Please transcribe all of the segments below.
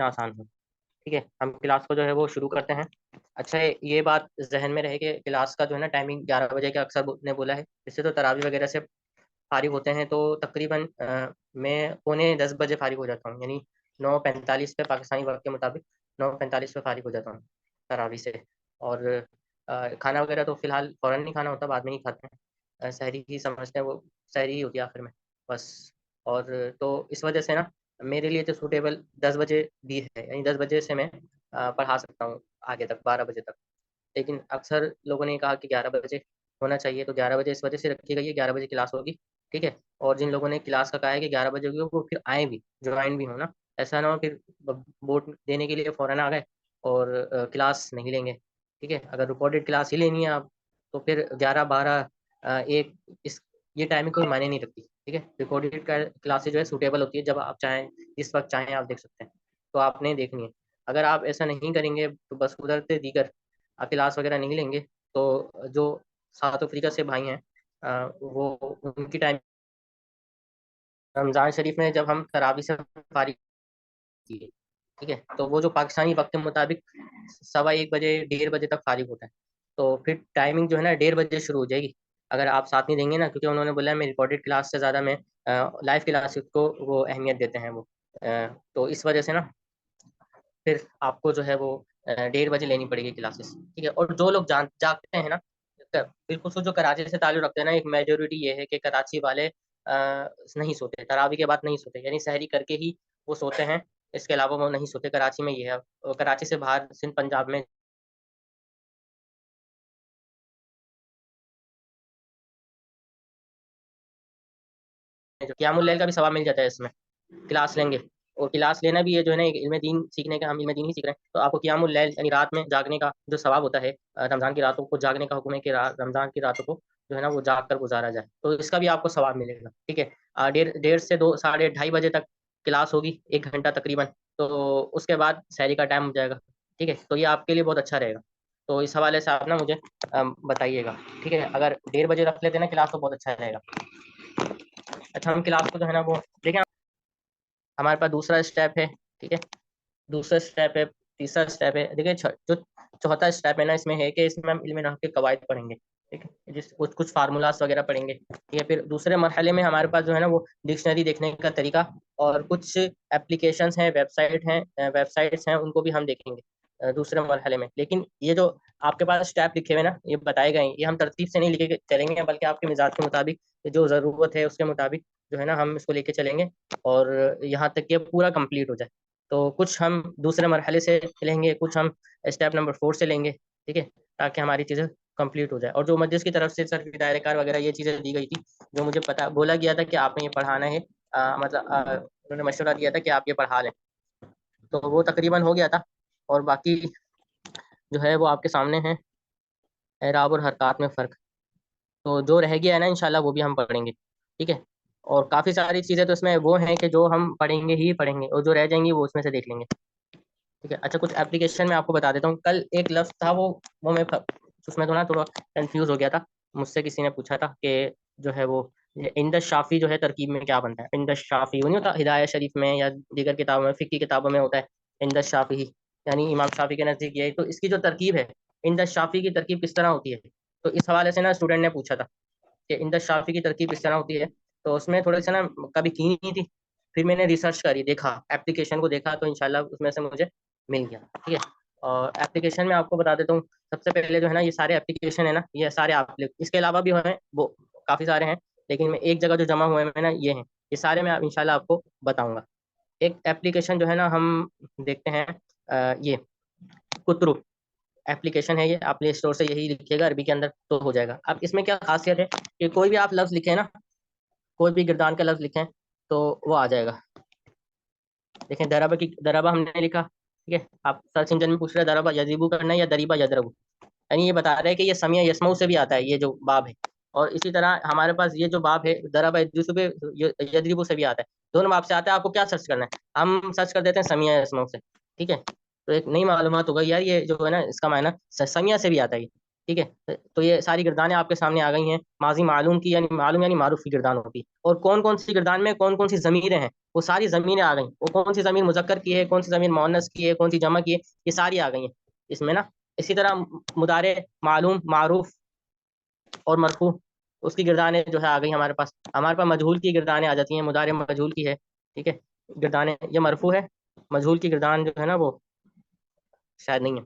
आसान हो। ठीक है, हम क्लास को जो है वो शुरू करते हैं। अच्छा है, ये बात जहन में रहे कि क्लास का जो है ना टाइमिंग 11 बजे का अक्सर ने बोला है। इससे तो तरावी वगैरह से फारिग होते हैं तो तकरीबन मैं पौने 10 बजे फारिग हो जाता हूँ, यानी 9:45 पे पाकिस्तानी वक्त के मुताबिक 9:45 पे फारिग हो जाता हूँ तरावी से। और खाना वगैरह तो फ़िलहाल फ़ौरन नहीं खाना होता, बाद में ही खाते हैं। सहरी ही समझते हैं वो, सहरी ही होती है आखिर में, बस। और तो इस वजह से ना मेरे लिए तो सूटेबल 10 बजे भी है, यानी 10 बजे से मैं पढ़ा सकता हूँ आगे तक 12 बजे तक। लेकिन अक्सर लोगों ने कहा कि 11 बजे होना चाहिए, तो 11 बजे इस वजह से रखी गई है, 11 बजे क्लास होगी। ठीक है, और जिन लोगों ने क्लास का कहा है कि 11 बजे होगी, वो फिर आए भी, ज्वाइन भी हो ना। ऐसा ना हो फिर वोट देने के लिए फ़ौरन आ गए और क्लास नहीं लेंगे। ठीक है, अगर रिकॉर्डेड क्लास ही लेनी है आप, तो फिर 11, 12, 1 इस ये टाइमिंग कोई मायने नहीं रखती। ठीक है, रिकॉर्डेड क्लासेज जो है सूटेबल होती है, जब आप चाहें, जिस वक्त चाहें आप देख सकते हैं, तो आपने देखनी है। अगर आप ऐसा नहीं करेंगे तो बस उधर से दीगर क्लास वगैरह नहीं लेंगे, तो जो साउथ अफ्रीका से भाई हैं, वो उनकी टाइम रमज़ान शरीफ में जब हम तरावी से फारिग किए, ठीक है, तो वो जो पाकिस्तानी वक्त के मुताबिक 1:15 बजे 1:30 बजे तक फारिग होता है। तो फिर टाइमिंग जो है ना 1:30 बजे शुरू हो जाएगी, अगर आप साथ नहीं देंगे ना, क्योंकि उन्होंने बोला है मैं रिकॉर्डेड क्लास से ज़्यादा मैं लाइव क्लासेस को वो अहमियत देते हैं वो। तो इस वजह से ना फिर आपको जो है वो 1:30 बजे लेनी पड़ेगी क्लासेस। ठीक है, और जो लोग जागते हैं ना, बिल्कुल जो कराची से ताल्लुक़ रखते हैं ना, एक मेजोरिटी ये है कि कराची वाले नहीं सोते, तरावी के बाद नहीं सोते, यानी सहरी करके ही वो सोते हैं। इसके अलावा वो नहीं सोते, कराची में ये है। और कराची से बाहर सिंध पंजाब में जो क़ियामुल लैल का भी सवाब मिल जाता है इसमें, क्लास लेंगे। और क्लास लेना भी है जो है ना, एक इल्म दीन सीखने का, हम इल्म दीन ही सीख रहे हैं, तो आपको क़ियामुल लैल यानी रात में जागने का जो सवाब होता है, रमज़ान की रातों को जागने का हुक्म है कि रमज़ान की रातों को जो है ना वो जाग कर गुजारा जाए, तो इसका भी आपको सवाब मिलेगा। ठीक है, डेढ़ डेढ़ से 2 साढ़े ढाई बजे तक क्लास होगी, 1 घंटा तकरीबन, तो उसके बाद सहरी का टाइम हो जाएगा। ठीक है, तो ये आपके लिए बहुत अच्छा रहेगा। तो इस हवाले से आप ना मुझे बताइएगा। ठीक है, अगर 1:30 बजे रख लेते हैं ना क्लास, तो बहुत अच्छा रहेगा। अच्छा, हम क्लास को जो है ना वो देखिए, हमारे पास दूसरा स्टेप है। ठीक है, दूसरा स्टेप है, तीसरा स्टेप है। देखिए जो चौथा स्टेप है ना, इसमें है कि इसमें हम इल्म नहव के कवायद पढ़ेंगे। ठीक है, जिस कुछ कुछ फार्मूलाज वगैरह पढ़ेंगे। ठीक है, फिर दूसरे मरहले में हमारे पास जो है ना वो डिक्शनरी देखने का तरीका और कुछ एप्लीकेशंस हैं, वेबसाइट्स हैं, उनको भी हम देखेंगे दूसरे मरहले में। लेकिन ये जो आपके पास स्टेप लिखे हुए ना, ये बताए गए हैं, ये हम तरतीब से नहीं लिखे के चलेंगे, बल्कि आपके मिजाज के मुताबिक, जो ज़रूरत है उसके मुताबिक जो है ना हम इसको लेके चलेंगे, और यहाँ तक कि पूरा कंप्लीट हो जाए। तो कुछ हम दूसरे मरहले से लेंगे, कुछ हम स्टेप नंबर 4 से लेंगे। ठीक है, ताकि हमारी चीज़ें कंप्लीट हो जाए। और जो मस्जिद की तरफ से सर दायरेकार वगैरह ये चीज़ें दी गई थी, जो मुझे पता बोला गया था कि आपने ये पढ़ाना है, मतलब उन्होंने मशवरा दिया था कि आप ये पढ़ा लें, तो वो तकरीबन हो गया था। और बाकी जो है वो आपके सामने है, एराब और हरकत में फ़र्क। तो जो रह गया है ना, इंशाल्लाह वो भी हम पढ़ेंगे। ठीक है, और काफ़ी सारी चीज़ें तो इसमें वो हैं कि जो हम पढ़ेंगे ही पढ़ेंगे, और जो रह जाएंगी वो उसमें से देख लेंगे। ठीक है, अच्छा, कुछ एप्लीकेशन में आपको बता देता हूँ। कल एक लफ्ज़ था वो मैं उसमें थोड़ा कंफ्यूज हो गया था। मुझसे किसी ने पूछा था कि जो है वो इंद शाफ़ी जो है तरकीब में क्या बनता है। इंद शाफ़ी वो नहीं होता हिदायत शरीफ में या दीगर किताबों में, फ़िक़्ह की किताबों में होता है इंद शाफ़ी, यानी इमाम शाफ़ी के नज़दीक ये है। तो इसकी जो तरकीब है, इंद शाफ़ी की तरकीब किस तरह होती है, तो इस हवाले से ना स्टूडेंट ने पूछा था कि इंद शाफ़ी की तरकीब किस तरह होती है। तो उसमें थोड़ी सी ना कभी की नहीं थी, फिर मैंने रिसर्च करी, देखा एप्लीकेशन को देखा, तो इंशाल्लाह उसमें से मुझे मिल गया। ठीक है, और एप्लीकेशन में आपको बता देता हूँ। सबसे पहले जो है ना, ये सारे एप्लीकेशन है ना, ये सारे आप इसके अलावा भी हैं, वो काफ़ी सारे हैं, लेकिन मैं एक जगह जो जमा हुए हैं ना, ये हैं, ये सारे मैं इंशाल्लाह आपको बताऊंगा। एक एप्लीकेशन जो है ना हम देखते हैं, ये कुतरू एप्लीकेशन है, ये आप प्ले स्टोर से यही लिखिएगा अरबी के अंदर तो हो जाएगा। अब इसमें क्या खासियत है कि कोई भी आप लफ्ज़ लिखें ना, कोई भी गिरदान का लफ्ज़ लिखें, तो वो आ जाएगा। देखें, दराबा की दराबा हमने लिखा। ठीक है, आप सर्च इंजन में पूछ रहे हैं दराबा यजीबू करना है या दरीबा यदरबू, यानी ये बता रहे हैं कि ये समिया यसमऊ से भी आता है, ये जो बाब है। और इसी तरह हमारे पास ये जो बाब है दराबा यदरिबू यदरिबू से भी आता है, दोनों बाब से आता है। आपको क्या सर्च करना है, हम सर्च कर देते हैं समिया यसमऊ से। ठीक है, तो एक नई मालूमात हो गई यार, ये जो है ना इसका मायना समिया से भी आता है। ठीक है। तो ये सारी गिरदानें आपके सामने आ गई हैं। माजी मालूम की यानी मालूम यानी मारूफ की गिरदान होती। और कौन कौन सी गिरदान में कौन कौन सी ज़मीरें हैं, वो सारी ज़मीरें आ गई। वो कौन सी ज़मीर मुज़क्कर की है, कौन सी ज़मीर मुअन्नस की है, कौन सी जमा की है, ये सारी आ गई हैं इसमें ना। इसी तरह मुदारे मालूम, मारूफ और मरफू, उसकी गिरदानें जो है आ गई हमारे पास। हमारे पास मजहूल की गिरदानें आ जाती हैं, मुदारे मजहूल की है, ठीक है। गिरदानें ये मरफू है, मजहूल की गिरदान जो है ना वो शायद नहीं है।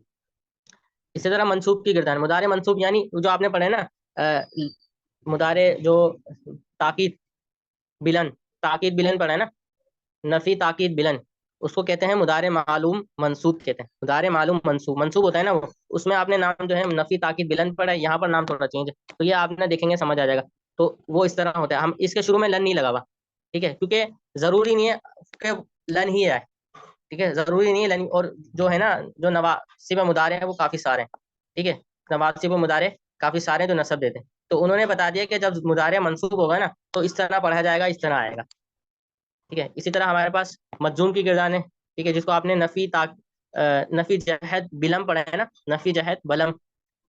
इसी तरह मंसूब की गिरदान, मुदारे मंसूब यानी जो आपने पढ़े ना, अ, मुदारे जो ताकीद बिलन, ताकीद बिलन पढ़ा है ना, नफी ताकीद बिलन, उसको कहते हैं मुदारे मालूम मंसूब कहते हैं। मुदारे मालूम मंसूब, मंसूब होता है ना वो, उसमें आपने नाम जो है नफी ताकीद बिलन पढ़ा है, यहाँ पर नाम थोड़ा चेंज है, तो ये आपने देखेंगे समझ आ जाएगा। तो वो इस तरह होता है। हम इसके शुरू में लन नहीं लगा हुआ, ठीक है, क्योंकि जरूरी नहीं है कि लन ही आए, ठीक है, जरूरी नहीं है लन। और जो है ना, जो नवासिब मुदारे हैं वो काफी सारे हैं, ठीक है, नवासिब मुदारे काफी सारे हैं जो नसब देते हैं। तो उन्होंने बता दिया कि जब मुदारे मंसूब होगा ना तो इस तरह पढ़ा जाएगा, इस तरह आएगा, ठीक है। इसी तरह हमारे पास मजजूम की गिरदान है, ठीक है, जिसको आपने नफी जहद बिलम पढ़ा है ना, नफी जहद बलम,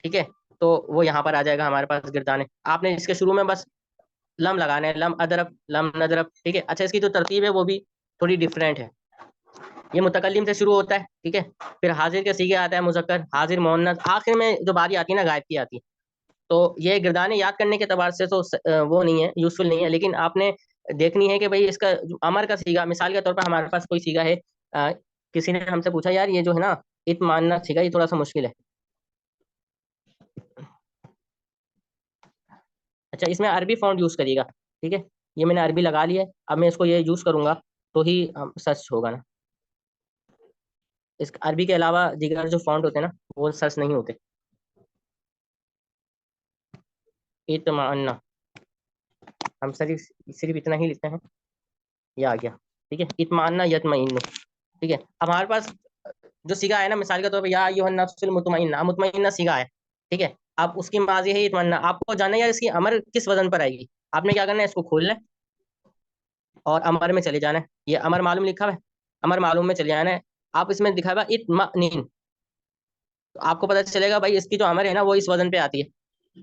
ठीक है। तो वो यहाँ पर आ जाएगा हमारे पास गिरदान है। आपने इसके शुरू में बस लम लगाना है, लम अदरब, लम नदरब, ठीक है। अच्छा, इसकी जो तरतीब है वो भी थोड़ी डिफरेंट है। ये मुतकल्लिम से शुरू होता है, ठीक है, फिर हाजिर के सीगे आता है, मुजक्कर, हाजिर, मोहन्नस, आखिर में जो बारी आती है ना गायब की आती है। तो ये गिरदानें याद करने के एतबार से तो वो नहीं है, यूजफुल नहीं है, लेकिन आपने देखनी है कि भाई इसका जो अमर का सीगा, मिसाल के तौर पर हमारे पास कोई सीगा है, अ, किसी ने हमसे पूछा यार ये जो है ना इत्माना सीगा, ये थोड़ा सा मुश्किल है। अच्छा, इसमें अरबी फॉन्ट यूज करिएगा, ठीक है। ये मैंने अरबी लगा लिया है, अब मैं इसको ये यूज करूंगा तो ही सर्च होगा ना। इस अरबी के अलावा दीगर जो फॉन्ट होते हैं ना वो सर्च नहीं होते। इत्माना, हम सिर्फ सिर्फ इतना ही लिखते हैं, ये आ गया, ठीक है। इत्माना यत्मइन्नु, ठीक है। अब हमारे पास जो सीगा है ना, मिसाल के तौर पर या अय्युहन नफ्सुल मुतमइन्ना, मुतमइन्ना सीगा है, ठीक है। अब उसकी माजी है इत्मन्ना, आपको जानना है यार इसकी अमर किस वजन पर आएगी। आपने क्या करना है, इसको खोलना है और अमर में चले जाना है। ये अमर मालूम लिखा हुआ है, अमर मालूम में चले जाना है। आप इसमें दिखा हुआ इत्मानीन, तो आपको पता चलेगा भाई इसकी जो अमर है ना वो इस वजन पे आती है,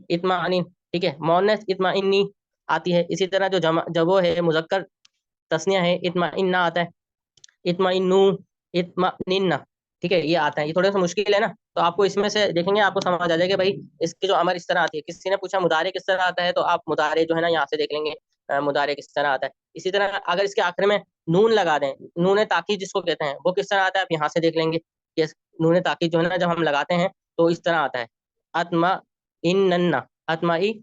इत्मानीन, ठीक है। मोनस इत्माइन्नी आती है। इसी तरह जो जमा, जब वो है मुजक्कर तस्निया है, इत्माइन्ना आता है, इत्माइन्नू, इत्माइन्ना, ठीक है, ये आता है। ये थोड़ा सा मुश्किल है ना, तो आपको इसमें से देखेंगे आपको समझ आ जाएगा भाई इसकी जो अमर इस तरह आती है। किसी ने पूछा मुदारे किस तरह आता है, तो आप मुदारे जो है ना यहाँ से देख लेंगे, मुदारे किस तरह आता है। इसी तरह अगर इसके आखिर में नून लगा दें, नून ताकीद जिसको कहते हैं, वो किस तरह आता है, आप यहाँ से देख लेंगे कि नून ताकीद जो है ना जब हम लगाते हैं तो इस तरह आता है, आत्मा इन नन्ना, आत्मा ई,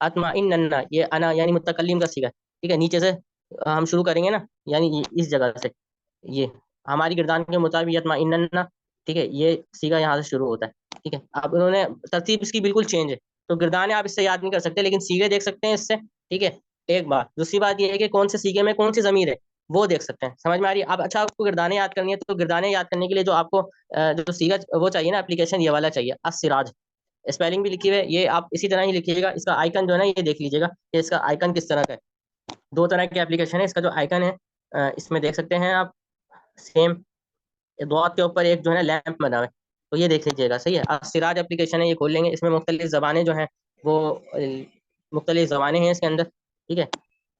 आत्मा इन नन्ना, ये अना यानी मुतकल्लिम का सीगा है, ठीक है। नीचे से हम शुरू करेंगे ना, यानी इस जगह से, ये हमारी गिरदान के मुताबिक यत्मा इन्नना, ठीक है, ये सीगा यहाँ से शुरू होता है, ठीक है। अब उन्होंने तरतीब इसकी बिल्कुल चेंज है, तो गिरदाने आप इससे याद नहीं कर सकते, लेकिन सीगे देख सकते हैं इससे, ठीक है। एक बात, दूसरी बात ये है कि कौन से सीगे में कौन सी जमीर है वो देख सकते हैं, समझ में आ रही है। अब अच्छा, आपको गिरदाने याद करनी है तो गिरदाने याद करने के लिए जो आपको जो सीगा वो चाहिए ना, एप्लीकेशन ये वाला चाहिए, अस्सिराज। स्पेलिंग भी लिखी हुई है, ये आप इसी तरह ही लिखिएगा। इसका आइकन जो है ना ये देख लीजिएगा कि इसका आइकन किस तरह का है। दो तरह की एप्लीकेशन है, इसका जो आइकन है इसमें देख सकते हैं आप, सेम दुआत के ऊपर एक जो है ना लैंप बना हुआ है, तो ये देख लीजिएगा, सही है। सिराज एप्लीकेशन है, ये खोल लेंगे। इसमें मुख्तलिफ ज़बानें जो हैं वो मुख्तलिफ ज़बानें हैं इसके अंदर, ठीक है।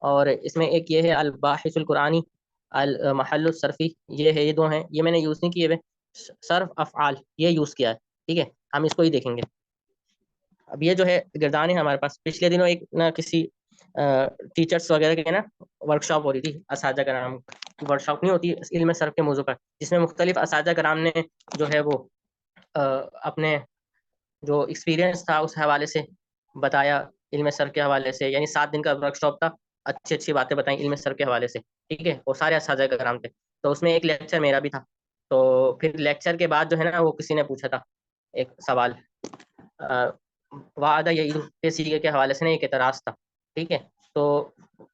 और इसमें एक ये है अल बाहिसुल कुरानी, अल महल्लुल सरफी, ये है, ये दो हैं, ये मैंने यूज़ नहीं किए हुए। सर्फ अफ़आल ये यूज़ किया है, ठीक है, हम इसको ही देखेंगे। अब ये जो है गिरदान है हमारे पास, पिछले दिनों एक ना किसी टीचर्स वगैरह के ना वर्कशॉप हो रही थी, असातिज़ा कराम की वर्कशॉप नहीं होती इल्म सर्फ के मौजू पर, जिसमें मुख्तलिफ असातिज़ा कराम ने जो है वो अपने जो एक्सपीरियंस था उस हवाले से बताया, इल्म सर्फ के हवाले से, यानी 7 दिन का वर्कशॉप था। अच्छी अच्छी बातें बताई इल्म सर्फ के हवाले से, ठीक है, और सारे असातिज़ा कराम थे। तो उसमें एक लेक्चर मेरा भी था। तो फिर लेक्चर के बाद जो है ना वो किसी ने पूछा था एक सवाल, वादा यही के सीगे के हवाले से ना एक एतराज था, ठीक है। तो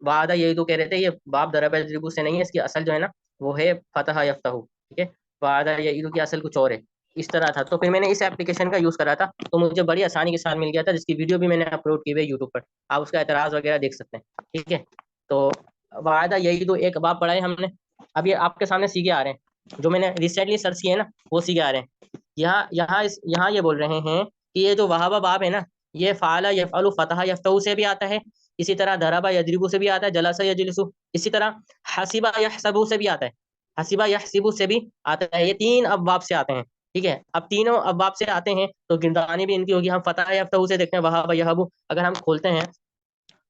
वादा यही तो कह रहे थे ये बाप दरब यजरिबु से नहीं है, इसकी असल जो है ना वो है फतह यफ्तहु, ठीक है। वादा यही की असल कुछ और है, इस तरह था। तो फिर मैंने इस एप्लीकेशन का यूज़ करा था, तो मुझे बड़ी आसानी के साथ मिल गया था, जिसकी वीडियो भी मैंने अपलोड की हुई है यूट्यूब पर, आप उसका एतराज़ वगैरह देख सकते हैं, ठीक है। तो वादा यही तो एक बाप पढ़ा है हमने। अब ये आपके सामने सीगे आ रहे हैं, जो मैंने रिसेंटली सर्च किए हैं ना वो सीगे आ रहे हैं। यहाँ यहाँ ये बोल रहे हैं कि ये जो वहाबा बाब है ना, ये फ़ाला यफ़अलु फ़तह यफ़तहु से भी आता है, इसी तरह दरबा यदरिबु से भी आता है, जलसा यजलिसु, इसी तरह हसिबा यहसबु से भी आता है, हसिबा यहसिबु से भी आता है। ये 3 अबवाब से आते हैं, ठीक है। अब तीनों अबवाब से आते हैं तो गिरदानी भी इनकी होगी। हम फ़तह यफ़तहु से देखते हैं, वहाबा यहबु अगर हम खोलते हैं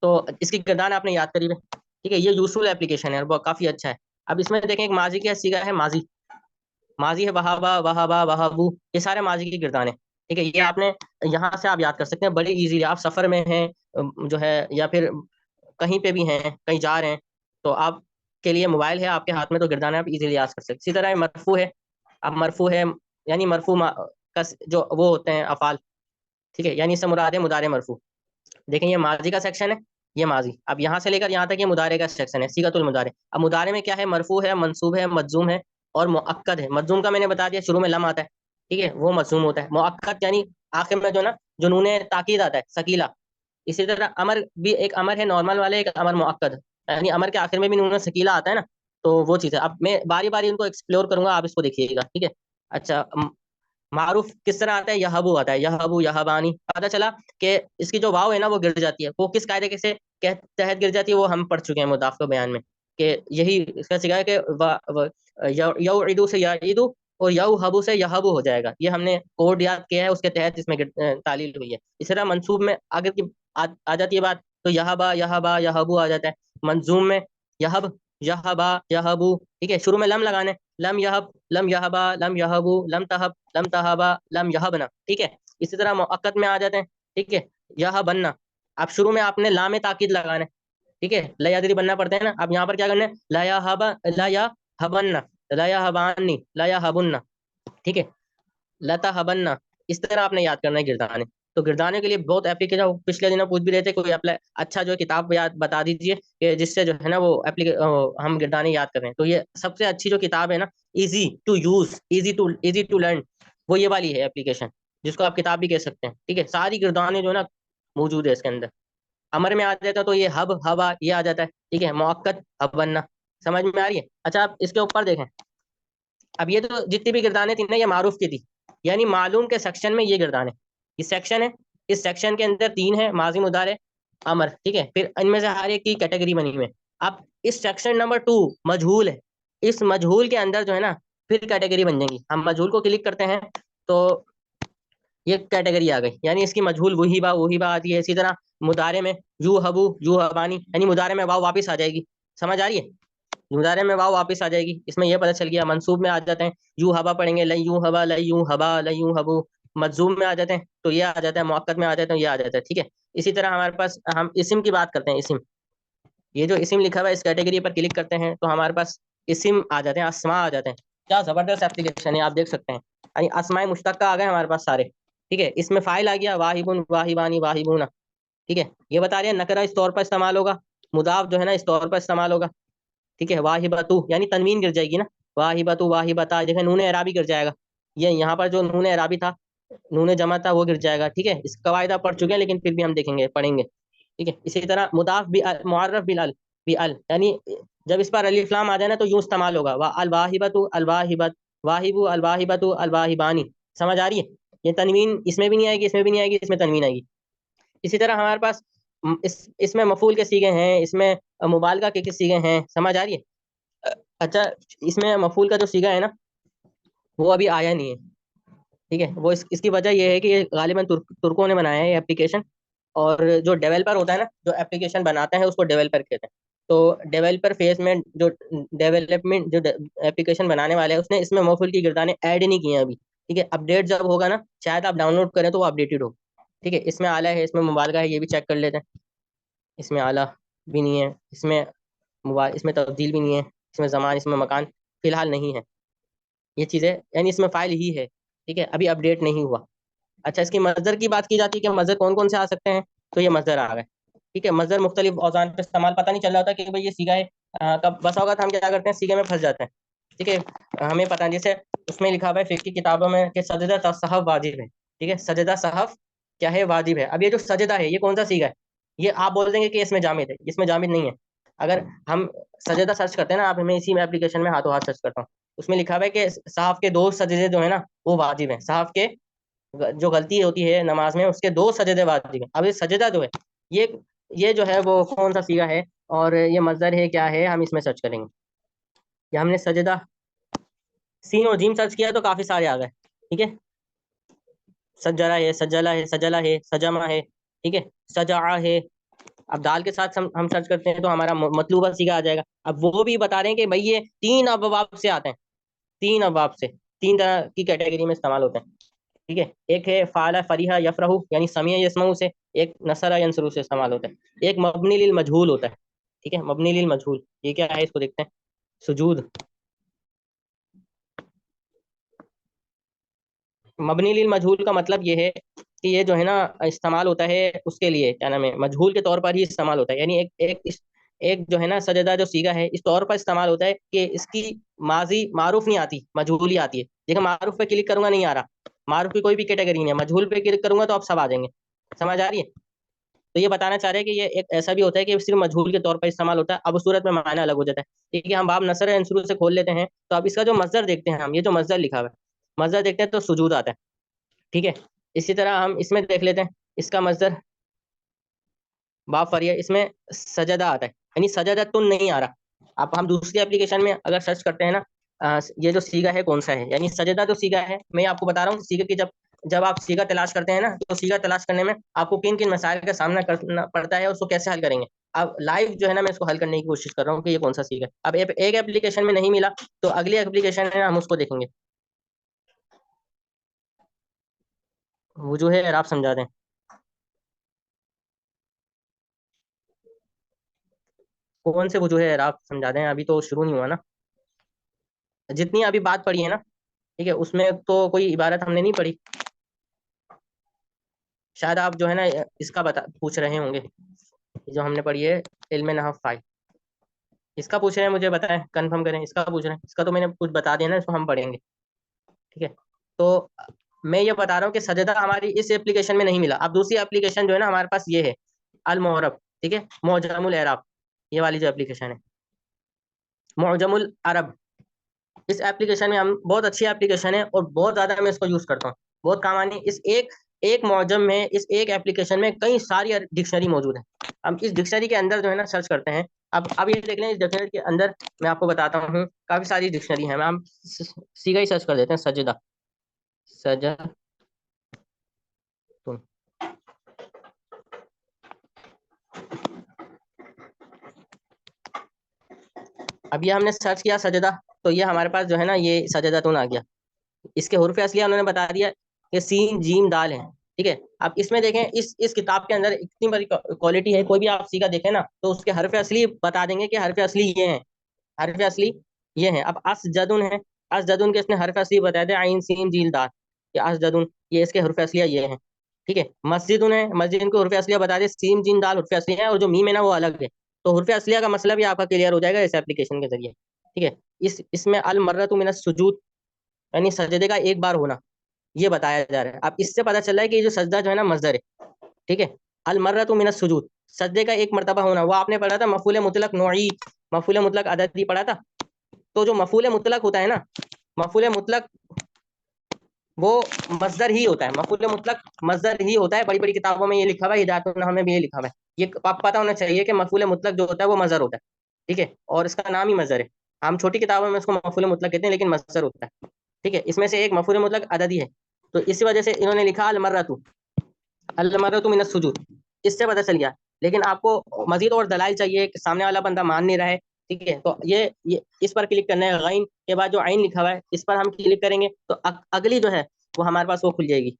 तो इसकी गिरदान आपने याद करी है, ठीक है। ये यूज़फुल एप्लीकेशन है और वो काफ़ी अच्छा है। अब इसमें देखें एक माजी का सीगा है, माजी, माजी है वहाबा वहाबा वहाबू, ये सारे माजी की गिरदान है, ठीक है। ये आपने यहाँ से आप याद कर सकते हैं, बड़ी इजी। आप सफ़र में हैं जो है, या फिर कहीं पे भी हैं, कहीं जा रहे हैं, तो आप के लिए मोबाइल है आपके हाथ में, तो गिरदान आप इजीली याद कर सकते हैं। इसी तरह मरफू है। अब मरफू है यानी मरफू का जो वो होते हैं अफ़ाल, ठीक है, यानी इससे मुराद है मुदारे मरफू। देखें ये माजी का सेक्शन है, ये माजी। अब यहाँ से लेकर यहाँ तक ये मुदारे का सेक्शन है, सीगतुल मुदारे। अब मुदारे में क्या है, मरफू है, मंसूब है, मजजूम है और मुअक्कद है। मजजूम का मैंने बता दिया, शुरू में लम आता है, ठीक है, वो मजजूम होता है। मुअक्कद यानी आखिर में जो ना, जो नूने ताकीद आता है, सकीला। इसी तरह अमर भी, एक अमर है नॉर्मल वाले, एक अमर मुअक्कद, यानी अमर के आखिर में भी नूने सकीला आता है ना, तो वो चीज़ है। अब मैं बारी बारी उनको एक्सप्लोर करूंगा, आप इसको देखिएगा, ठीक है। अच्छा, मारूफ किस तरह आता है, यहबू आता है, यहबू यहबानी। पता चला कि इसकी जो वाव है ना वो गिर जाती है, वो किस कायदे के से के तहत गिर जाती है, वो हम पढ़ चुके हैं मुदाफ के बयान में, कि यही इसका सिखा है कि यऊ से याईदु और यऊ हबू से यहबू हो जाएगा। ये हमने कोड याद किया है, उसके तहत इसमें तालील हुई है। इस तरह मंसूब में अगर की आ जाती है बात, तो यहबा यहबा यहबू आ जाता है। मंजूम में यहब यहबा यहबू, ठीक है, शुरू में लम लगाने, लम यहब लम यहबा लम यहबू लम तहब लम तहबा लम यहबना, ठीक है। इसी तरह मुअक्कद में आ जाते हैं, ठीक है, यह बनना। अब शुरू में आपने ला में ताकीद लगाना है, ठीक है, लयादरी बनना पड़ते हैं ना। अब यहाँ पर क्या करना है, लाया हबा लाया हबन्ना, लाया हबानी लाया हबुन्ना, ठीक है, लता हबन्ना। इस तरह आपने याद करना है गिरदाने। तो गिरदाने के लिए बहुत एप्लीकेशन, पिछले दिनों पूछ भी रहे थे कोई अप्लाई अच्छा जो है किताब याद बता दीजिए कि जिससे जो है ना वो हम गिरदाने याद करें। तो ये सबसे अच्छी जो किताब है ना, easy to use, easy to learn, वो ये वाली है एप्लीकेशन, जिसको आप किताब भी कह सकते हैं, ठीक है। सारी गिरदाने जो है ना मौजूद है इसके अंदर। अमर में आ जाता है तो ये हब हवा ये आ जाता है, ठीक है, मुअक्कद हब बनना। समझ में आ रही है। अच्छा, आप इसके ऊपर देखें। अब ये तो जितनी भी गिरदानें थी ना, ये मारूफ की थी, यानी मालूम के सेक्शन में ये गिरदानें, ये सेक्शन है। इस सेक्शन के अंदर 3 है, माजी मुदारे अमर, ठीक है। फिर इनमें से हर एक की कैटेगरी बनी हुई है। अब इस सेक्शन नंबर 2 मजहूल है। इस मजहूल के अंदर जो है ना फिर कैटेगरी बन जाएंगी। हम मजहूल को क्लिक करते हैं तो ये कैटेगरी आ गई, यानी इसकी मजहूल वही बा आती है। इसी तरह मुदारे में यू हबू यू हबानी, यानी मुदारे में वाव वापिस आ जाएगी। समझ आ रही है, मुजारे में वाव वापस आ जाएगी। इसमें यह पता चल गया। मंसूब में आ जाते हैं, यू हवा पढ़ेंगे, लई यूं हवा लई यूं हवा लई यूं हबू। मजूम में आ जाते हैं तो ये आ जाता है, मुअक्कद में आ जाते हैं, ये आ जाता है, ठीक है। इसी तरह हमारे पास हम इसिम की बात करते हैं, इसिम, ये जो इसिम लिखा हुआ है इस कैटेगरी पर क्लिक करते हैं तो हमारे पास इसिम आ जाते हैं, अस्मा आ जाते हैं। क्या जबरदस्त एप्लीकेशन है, आप देख सकते हैं, यानी अस्माए मुश्तक्का आ गए हमारे पास सारे, ठीक है। इसमें फाइल आ गया, वाहिबुन वाहिबानी वाहिबूना, ठीक है। ये बता रहे हैं नकरा इस तौर पर इस्तेमाल होगा, मुदाफ जो है ना इस तौर पर इस्तेमाल होगा, ठीक है। वाहिबतु यानी तनवीन गिर जाएगी ना, वाहिबतु वाहिबता, देखें नून एराबी गिर जाएगा। ये यहाँ पर जो नून एराबी था, नून जमा था, वो गिर जाएगा, ठीक है। इस कवायद आप पढ़ चुके हैं लेकिन फिर भी हम देखेंगे पढ़ेंगे, ठीक है। इसी तरह मुदाफ भी मुअर्रफ भी अल, यानी जब इस पर अलिफ लाम आ जाए ना तो यूं इस्तेमाल होगा, वा अल वाहिबतु अल वाहिबत वाहिबु अल वाहिबतु अल वाहिबानी। समझ आ रही है। ये तनवीन इसमें भी नहीं आएगी, इसमें भी नहीं आएगी, इसमें तनवीन आएगी। इसी तरह हमारे पास इसमें मफूल के सीगे हैं, इसमें मुबालगा के सीगे हैं। समझ आ रही है। अच्छा, इसमें मफूल का जो सीगा है ना वो अभी आया नहीं है, ठीक है। वो इसकी वजह ये है कि ये गालिबन तुर्कों ने बनाया है ये एप्लीकेशन। और जो डेवलपर होता है ना, जो एप्लीकेशन बनाता है उसको डेवलपर कहते हैं। तो डेवलपर फेज में जो डेवलपमेंट जो एप्लीकेशन बनाने वाले हैं उसने इसमें मफूल की गिरदानें ऐड नहीं की हैं अभी, ठीक है। अपडेट जब होगा ना, शायद आप डाउनलोड करें तो वो अपडेटेड हो, ठीक है। इसमें आला है, इसमें मुबालगा है, ये भी चेक कर लेते हैं। इसमें आला भी नहीं है, इसमें मोबाइल, इसमें तब्दील भी नहीं है, इसमें ज़मान, इसमें मकान फिलहाल नहीं है। ये चीज़ें यानी इसमें फाइल ही है, ठीक है, अभी अपडेट नहीं हुआ। अच्छा, इसकी मज़दर की बात की जाती है कि मज़दर कौन कौन से आ सकते हैं, तो ये मज़दर आ गए, ठीक है। मज़दर मुख्तलिफ औज़ान पे इस्तेमाल, पता नहीं चल रहा होता कि भाई ये सीगा है कब बसा होगा, तो हम क्या करते हैं सीगे में फंस जाते हैं, ठीक है। हमें पता नहीं, जैसे उसमें लिखा हुआ है फिक्र की किताबों में कि सजदा तसहफ वाजिब है, ठीक है, सजदा सहफ क्या है, वाजिब है। अब ये जो सजदा है ये कौन सा सीगा है, ये आप बोल देंगे कि इसमें जामिद है, इसमें जामिद नहीं है। अगर हम सजदा सर्च करते हैं ना, आप, मैं इसी में एप्लीकेशन में हाथों हाथ सर्च करता हूँ, उसमें लिखा हुआ है कि साहब के 2 सजदे जो है ना वो वाजिब हैं, साहब के जो गलती होती है नमाज में, उसके 2 सजदे वाजिब हैं। अब ये सजदा जो है, ये ये जो है वो कौन सा सीगा है और ये मजदर है क्या है, हम इसमें सर्च करेंगे। या हमने सजदा सीन और जीम सर्च किया तो काफी सारे आ गए। ठीक है, सज्जरा है, सज्जला है, सजला है, सजमा है, ठीक है, सजा है। अब दाल के साथ हम सर्च करते हैं तो हमारा मतलूबा सीगा आ जाएगा। अब वो भी बता रहे हैं कि भाई ये 3 अबवाब से आते हैं, 3 अबवाब से, 3 तरह की कैटेगरी में इस्तेमाल होते हैं। ठीक है, एक है फाला फरीहा यफरहू यानी समिया यसमऊ से, एक नसरा यंसरू से इस्तेमाल होता है, एक मबनी लिल मजहूल होता है। ठीक है, मबनी लिल मजहूल ये क्या है, इसको देखते हैं। सुजूद, मबनी लिल मजहूल का मतलब ये है कि ये जो है ना इस्तेमाल होता है उसके लिए, क्या नाम है, मजहूल के तौर पर ही इस्तेमाल होता है। यानी एक जो है ना सजदा जो सीगा है इस तौर पर इस्तेमाल होता है कि इसकी माजी मारूफ नहीं आती, मजहूल ही आती है। देखो मारूफ पे क्लिक करूंगा नहीं आ रहा, मारूफ की कोई भी कैटेगरी नहीं है, मजहूल पे क्लिक करूंगा तो आप सब आ जाएंगे। समझ आ रही है? तो ये बताना चाह रहे हैं कि ये एक ऐसा भी होता है कि सिर्फ मजहूल के तौर पर इस्तेमाल होता है। अब उस सूरत में मायना अलग हो जाता है। ठीक है, हम बाब नसर अंसुर से खोल लेते हैं तो अब इसका जो मजदर देखते हैं, हम ये जो मजदर लिखा हुआ है, मजदर देखते हैं तो सुजूद आता है। ठीक है, इसी तरह हम इसमें देख लेते हैं, इसका मजदर बाप फरिया, इसमें सजदा आता है, यानी सजदा तुन नहीं आ रहा। अब हम दूसरी एप्लीकेशन में अगर सर्च करते हैं ना, ये जो सीगा है कौन सा है, यानी सजदा जो सीगा है, मैं आपको बता रहा हूँ सीगा की, जब जब आप सीगा तलाश करते हैं ना, तो सीगा तलाश करने में आपको किन किन मसाइल का सामना करना पड़ता है, उसको कैसे हल करेंगे। अब लाइव जो है ना मैं इसको हल करने की कोशिश कर रहा हूँ कि ये कौन सा सीगा है। अब एक एप्लीकेशन में नहीं मिला तो अगली एप्लीकेशन है, हम उसको देखेंगे। वो जो है आप समझा दें। कौन से वो जो है आप समझा दें, अभी तो शुरू नहीं हुआ ना। जितनी अभी बात पड़ी है ना, ठीक है, उसमें तो कोई इबारत हमने नहीं पढ़ी। शायद आप जो है ना इसका बता पूछ रहे होंगे, जो हमने पढ़ी है इल्म नहव फाइल, इसका पूछ रहे हैं, मुझे बताएं, कंफर्म करें, इसका पूछ रहे हैं, इसका तो मैंने कुछ बता दिया ना, इसको हम पढ़ेंगे। ठीक है, तो मैं ये बता रहा हूँ कि सजदा हमारी इस एप्लीकेशन में नहीं मिला। अब दूसरी एप्लीकेशन जो है ना हमारे पास ये है, अल मुअरब। ठीक है, मुअजमुल एराब, ये वाली जो एप्लीकेशन है, मुअजमुल अरब। इस एप्लीकेशन में हम, बहुत अच्छी एप्लीकेशन है और बहुत ज्यादा मैं इसको यूज करता हूँ, बहुत काम आनी। इस एक एक मौजम में, इस एक एप्लीकेशन में कई सारी डिक्शनरी मौजूद है। हम इस डिक्शनरी के अंदर जो है ना सर्च करते हैं। अब ये देख लें, इस डिक्शनरी के अंदर मैं आपको बताता हूँ काफी सारी डिक्शनरी है। हम सीधा ही सर्च कर देते हैं, सजदा, सजा तुम। अब ये हमने सर्च किया सजदा, तो ये हमारे पास जो है ना ये सजदा तुन आ गया। इसके हुर्फ असलिया उन्होंने बता दिया कि सीन जीम दाल है। ठीक है, अब इसमें देखें, इस किताब के अंदर इतनी बड़ी क्वालिटी है, कोई भी आप सीखा देखें ना तो उसके हरफ असली बता देंगे कि हरफ असली ये है, हरफ असली ये है। अब असजदुन है, असजदुन के इसने हरफ असली बताया थे आइन सीन जील दाल, ये असजदुन, ये इसके हरफ असलिया ये है। ठीक है, मस्जिदुन है, मस्जिद को हरफ असलिया बता दे, सीन जीन दाल हरफ असलिया है और जो मीम है ना वो अलग है। तो हरफ असलिया का मसला भी आपका क्लियर हो जाएगा इस एप्लीकेशन के जरिए। ठीक है, इसमें अल मर्रतु मिन सुजूद यानी सजदे का एक बार होना, ये बताया जा रहा है। अब इससे पता चल रहा है कि ये जो सजदा जो है ना मजदर है। ठीक है, अल मर्रतु मिन सुजूद, सजदे का एक मर्तबा होना, वो आपने पढ़ा था मफूल मुतलक नोई, मफूल मुतलक अददी पढ़ा था। तो जो मफूल मुतलक होता है ना, मफूल मुतलक वो मजदर ही होता है, मफूल मुतलक मजदर ही होता है। बड़ी बड़ी किताबों में ये लिखा हुआ है, हिदायतुन नहव में भी ये लिखा हुआ है। ये आप पता होना चाहिए कि मफूल मुतलक जो होता है वो मजदर होता है। ठीक है, और इसका नाम ही मजदर है। हम छोटी किताबों में उसको मफूल मुतलक कहते हैं, लेकिन मजदर होता है। ठीक है, इसमें से एक मफूल मुतलक अददी है, तो इसी वजह से इन्होंने लिखा अल मर्रतु मिनस सुजूद, इससे पता चल गया। लेकिन आपको मजीद और दलाइल चाहिए कि सामने वाला बंदा मान नहीं रहा है। ठीक है, तो ये इस पर क्लिक करना है, गैन के बाद जो आइन लिखा हुआ है इस पर हम क्लिक करेंगे तो अगली जो है वो हमारे पास वो खुल जाएगी।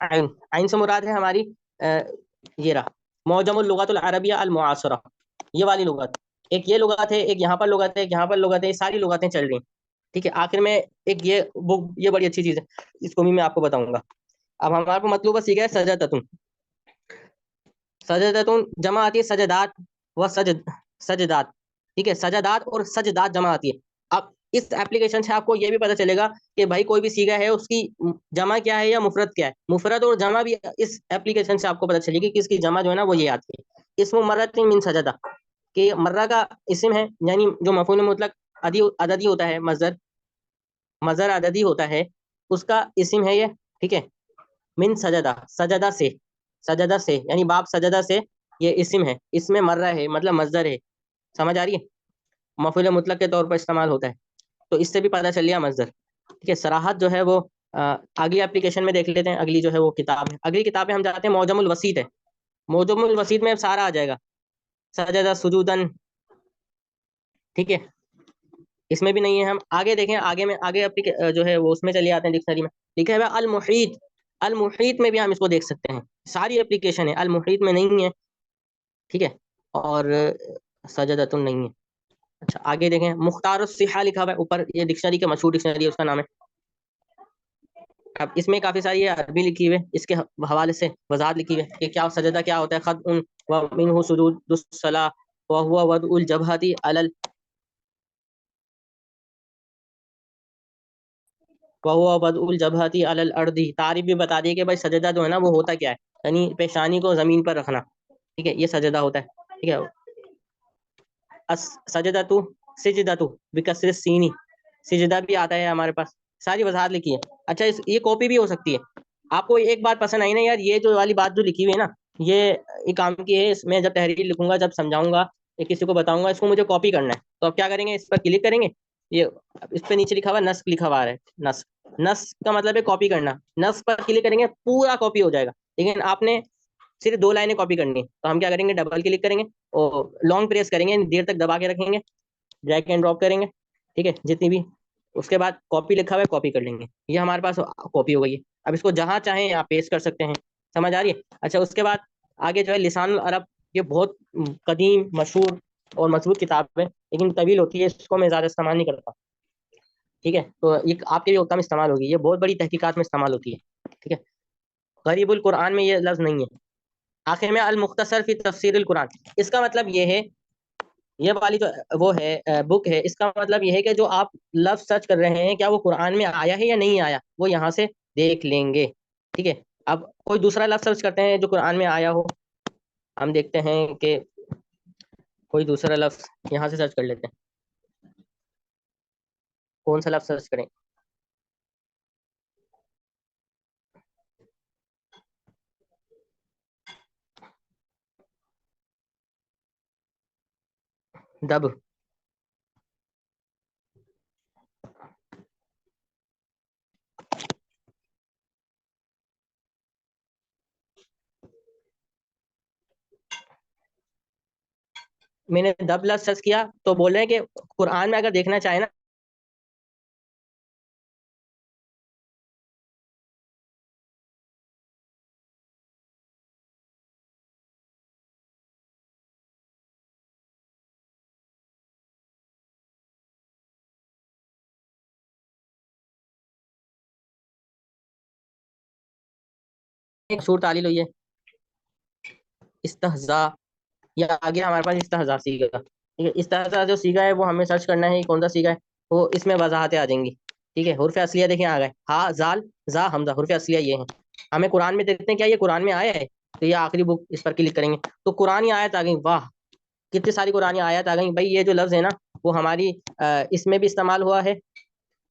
आइन, आइन से मुराद है हमारी ये रहा, मौजमुल लुगतुल अरबिया अल मुआसरा, ये वाली लुगत। एक ये लुगत है, एक यहाँ पर लुगत है, एक यहाँ पर लुगत है, ये सारी लुगतें चल रही हैं। ठीक है, आखिर में एक ये बुक, ये बड़ी अच्छी चीज़ है, इसको भी मैं आपको बताऊंगा। अब हमारे को मतलब सीखा है सजदतुन, सजदतुन जमा आती है सजदात व सजदात। ठीक है, सजदात और सजदात जमा आती है। अब इस एप्लीकेशन से आपको ये भी पता चलेगा कि भाई कोई भी सीगा है उसकी जमा क्या है या मुफरत क्या है। मुफरत और जमा भी इस एप्लीकेशन से आपको पता चलेगी कि इसकी जमा जो है ना वो ये आती है, इसमें मर्रत मिन सजदा, कि मर्रा का इस्म है, यानी जो मफूल मुतलक अददी होता है, मजदर, मजदर अददी होता है, उसका इस्म है ये। ठीक है, मिन सजदा, सजदा से, सजदा से यानी बाप सजदा से, ये इस्म है, इसमें मर रहा है मतलब मजदर है। समझ आ रही है? मफूल मुतलक के तौर पर इस्तेमाल होता है, तो इससे भी पता चल गया मजदर। ठीक है, सराहत जो है वो अगली एप्लीकेशन में देख लेते हैं। अगली जो है वो किताब है, अगली किताब में हम जाते हैं मौजमुल वसीत है। मौजमुल वसीत में सारा आ जाएगा, सजदा सुजूदन। ठीक है, इसमें भी नहीं है। हम आगे देखें, आगे में आगे जो है वो उसमें चले आते हैं, डिक्शनरी में लिखा है अल मुहीत। अल मुहीत में भी हम इसको देख सकते हैं, सारी एप्लीकेशन है, अल मुहीत में नहीं है। ठीक है, और सजदतुन नहीं है। अच्छा आगे देखें, मुख्तार सिहा लिखा हुआ है ऊपर, ये डिक्शनरी का मशहूर डिक्शनरी है, उसका नाम है। अब इसमें काफी सारी ये अरबी लिखी हुई है, इसके हवाले से वजाहत लिखी हुई है कि क्या सजदा क्या होता है। खद उन व मिनहु सुजूदुस सला व हुवा वदउल जबहती अलल व हुवा वदउल जबहती अलल अर्दी। तारीफ भी बता दी कि भाई सजदा जो है ना वो होता क्या है, यानी पेशानी को जमीन पर रखना। ठीक है, ये सजदा होता है। ठीक है, अस सजदतु सिजदतु बिकसर सीनी, सिजदा भी आता है हमारे पास, सारी वजाहत लिखी है। अच्छा ये कॉपी भी हो सकती है। आपको एक बात पसंद आई ना यार, ये जो वाली बात जो लिखी हुई है ना, ये काम की है। इसमें जब तहरीर लिखूंगा, जब समझाऊंगा या किसी को बताऊंगा, इसको मुझे कॉपी करना है, तो अब क्या करेंगे, इस पर क्लिक करेंगे। ये इस पे नीचे लिखा हुआ है नस्क, लिखा हुआ है नस्क। नस्क का मतलब है कॉपी करना। नस्क पर क्लिक करेंगे पूरा कॉपी हो जाएगा, लेकिन आपने सिर्फ 2 लाइनें कॉपी करनी है। तो हम क्या करेंगे, डबल क्लिक करेंगे और लॉन्ग प्रेस करेंगे, देर तक दबा के रखेंगे, ड्रैग एंड ड्रॉप करेंगे। ठीक है, जितनी भी, उसके बाद कॉपी लिखा हुआ है कॉपी कर लेंगे, ये हमारे पास कॉपी हो गई है। अब इसको जहां चाहें आप पेस्ट कर सकते हैं। समझ आ रही है? अच्छा उसके बाद आगे जो है लिसान अरब, ये बहुत कदीम मशहूर और मजबूत किताब है, लेकिन तवील होती है, इसको मैं ज़्यादा इस्तेमाल नहीं करता। ठीक है, तो ये आपके भी कम इस्तेमाल होगी, ये बहुत बड़ी तहकीकात में इस्तेमाल होती है। ठीक है, गरीबुल कुरान में ये लफ्ज़ नहीं है। आखिर में अल मुख्तसर फी तफसीरुल कुरान, इसका मतलब ये है, ये वाली जो वो है बुक है, इसका मतलब ये है कि जो आप लफ्ज सर्च कर रहे हैं, क्या वो कुरान में आया है या नहीं आया, वो यहाँ से देख लेंगे। ठीक है, अब कोई दूसरा लफ्ज सर्च करते हैं जो कुरान में आया हो। हम देखते हैं कि कोई दूसरा लफ्ज यहाँ से सर्च कर लेते हैं। कौन सा लफ्ज सर्च करें? दब। मैंने दब लफ्ज सर्च किया, तो बोल रहे हैं कि कुरान में अगर देखना चाहे ना, एक सूर तालील हुई है इस्तहजा, या आगे हमारे पास इस्तेहज़ा सीगा। ठीक है, इस्तेहज़ा जो सीगा है वो हमें सर्च करना है, कौन सा सीगा है, वो इसमें वजाहतें आ जाएंगी। ठीक है, हुर्फ असलिया देखिए आ गए, हा जाल जा हमजा, हुर्फ असलिया ये है। हमें कुरान में देखते हैं क्या ये कुरान में आया है, तो ये आखिरी बुक, इस पर क्लिक करेंगे तो कुरानी आयत आ गई। वाह, कितनी सारी कुरानी आयत आ गई भाई। ये जो लफ्ज़ है ना, वो हमारी इसमें भी इस्तेमाल हुआ है,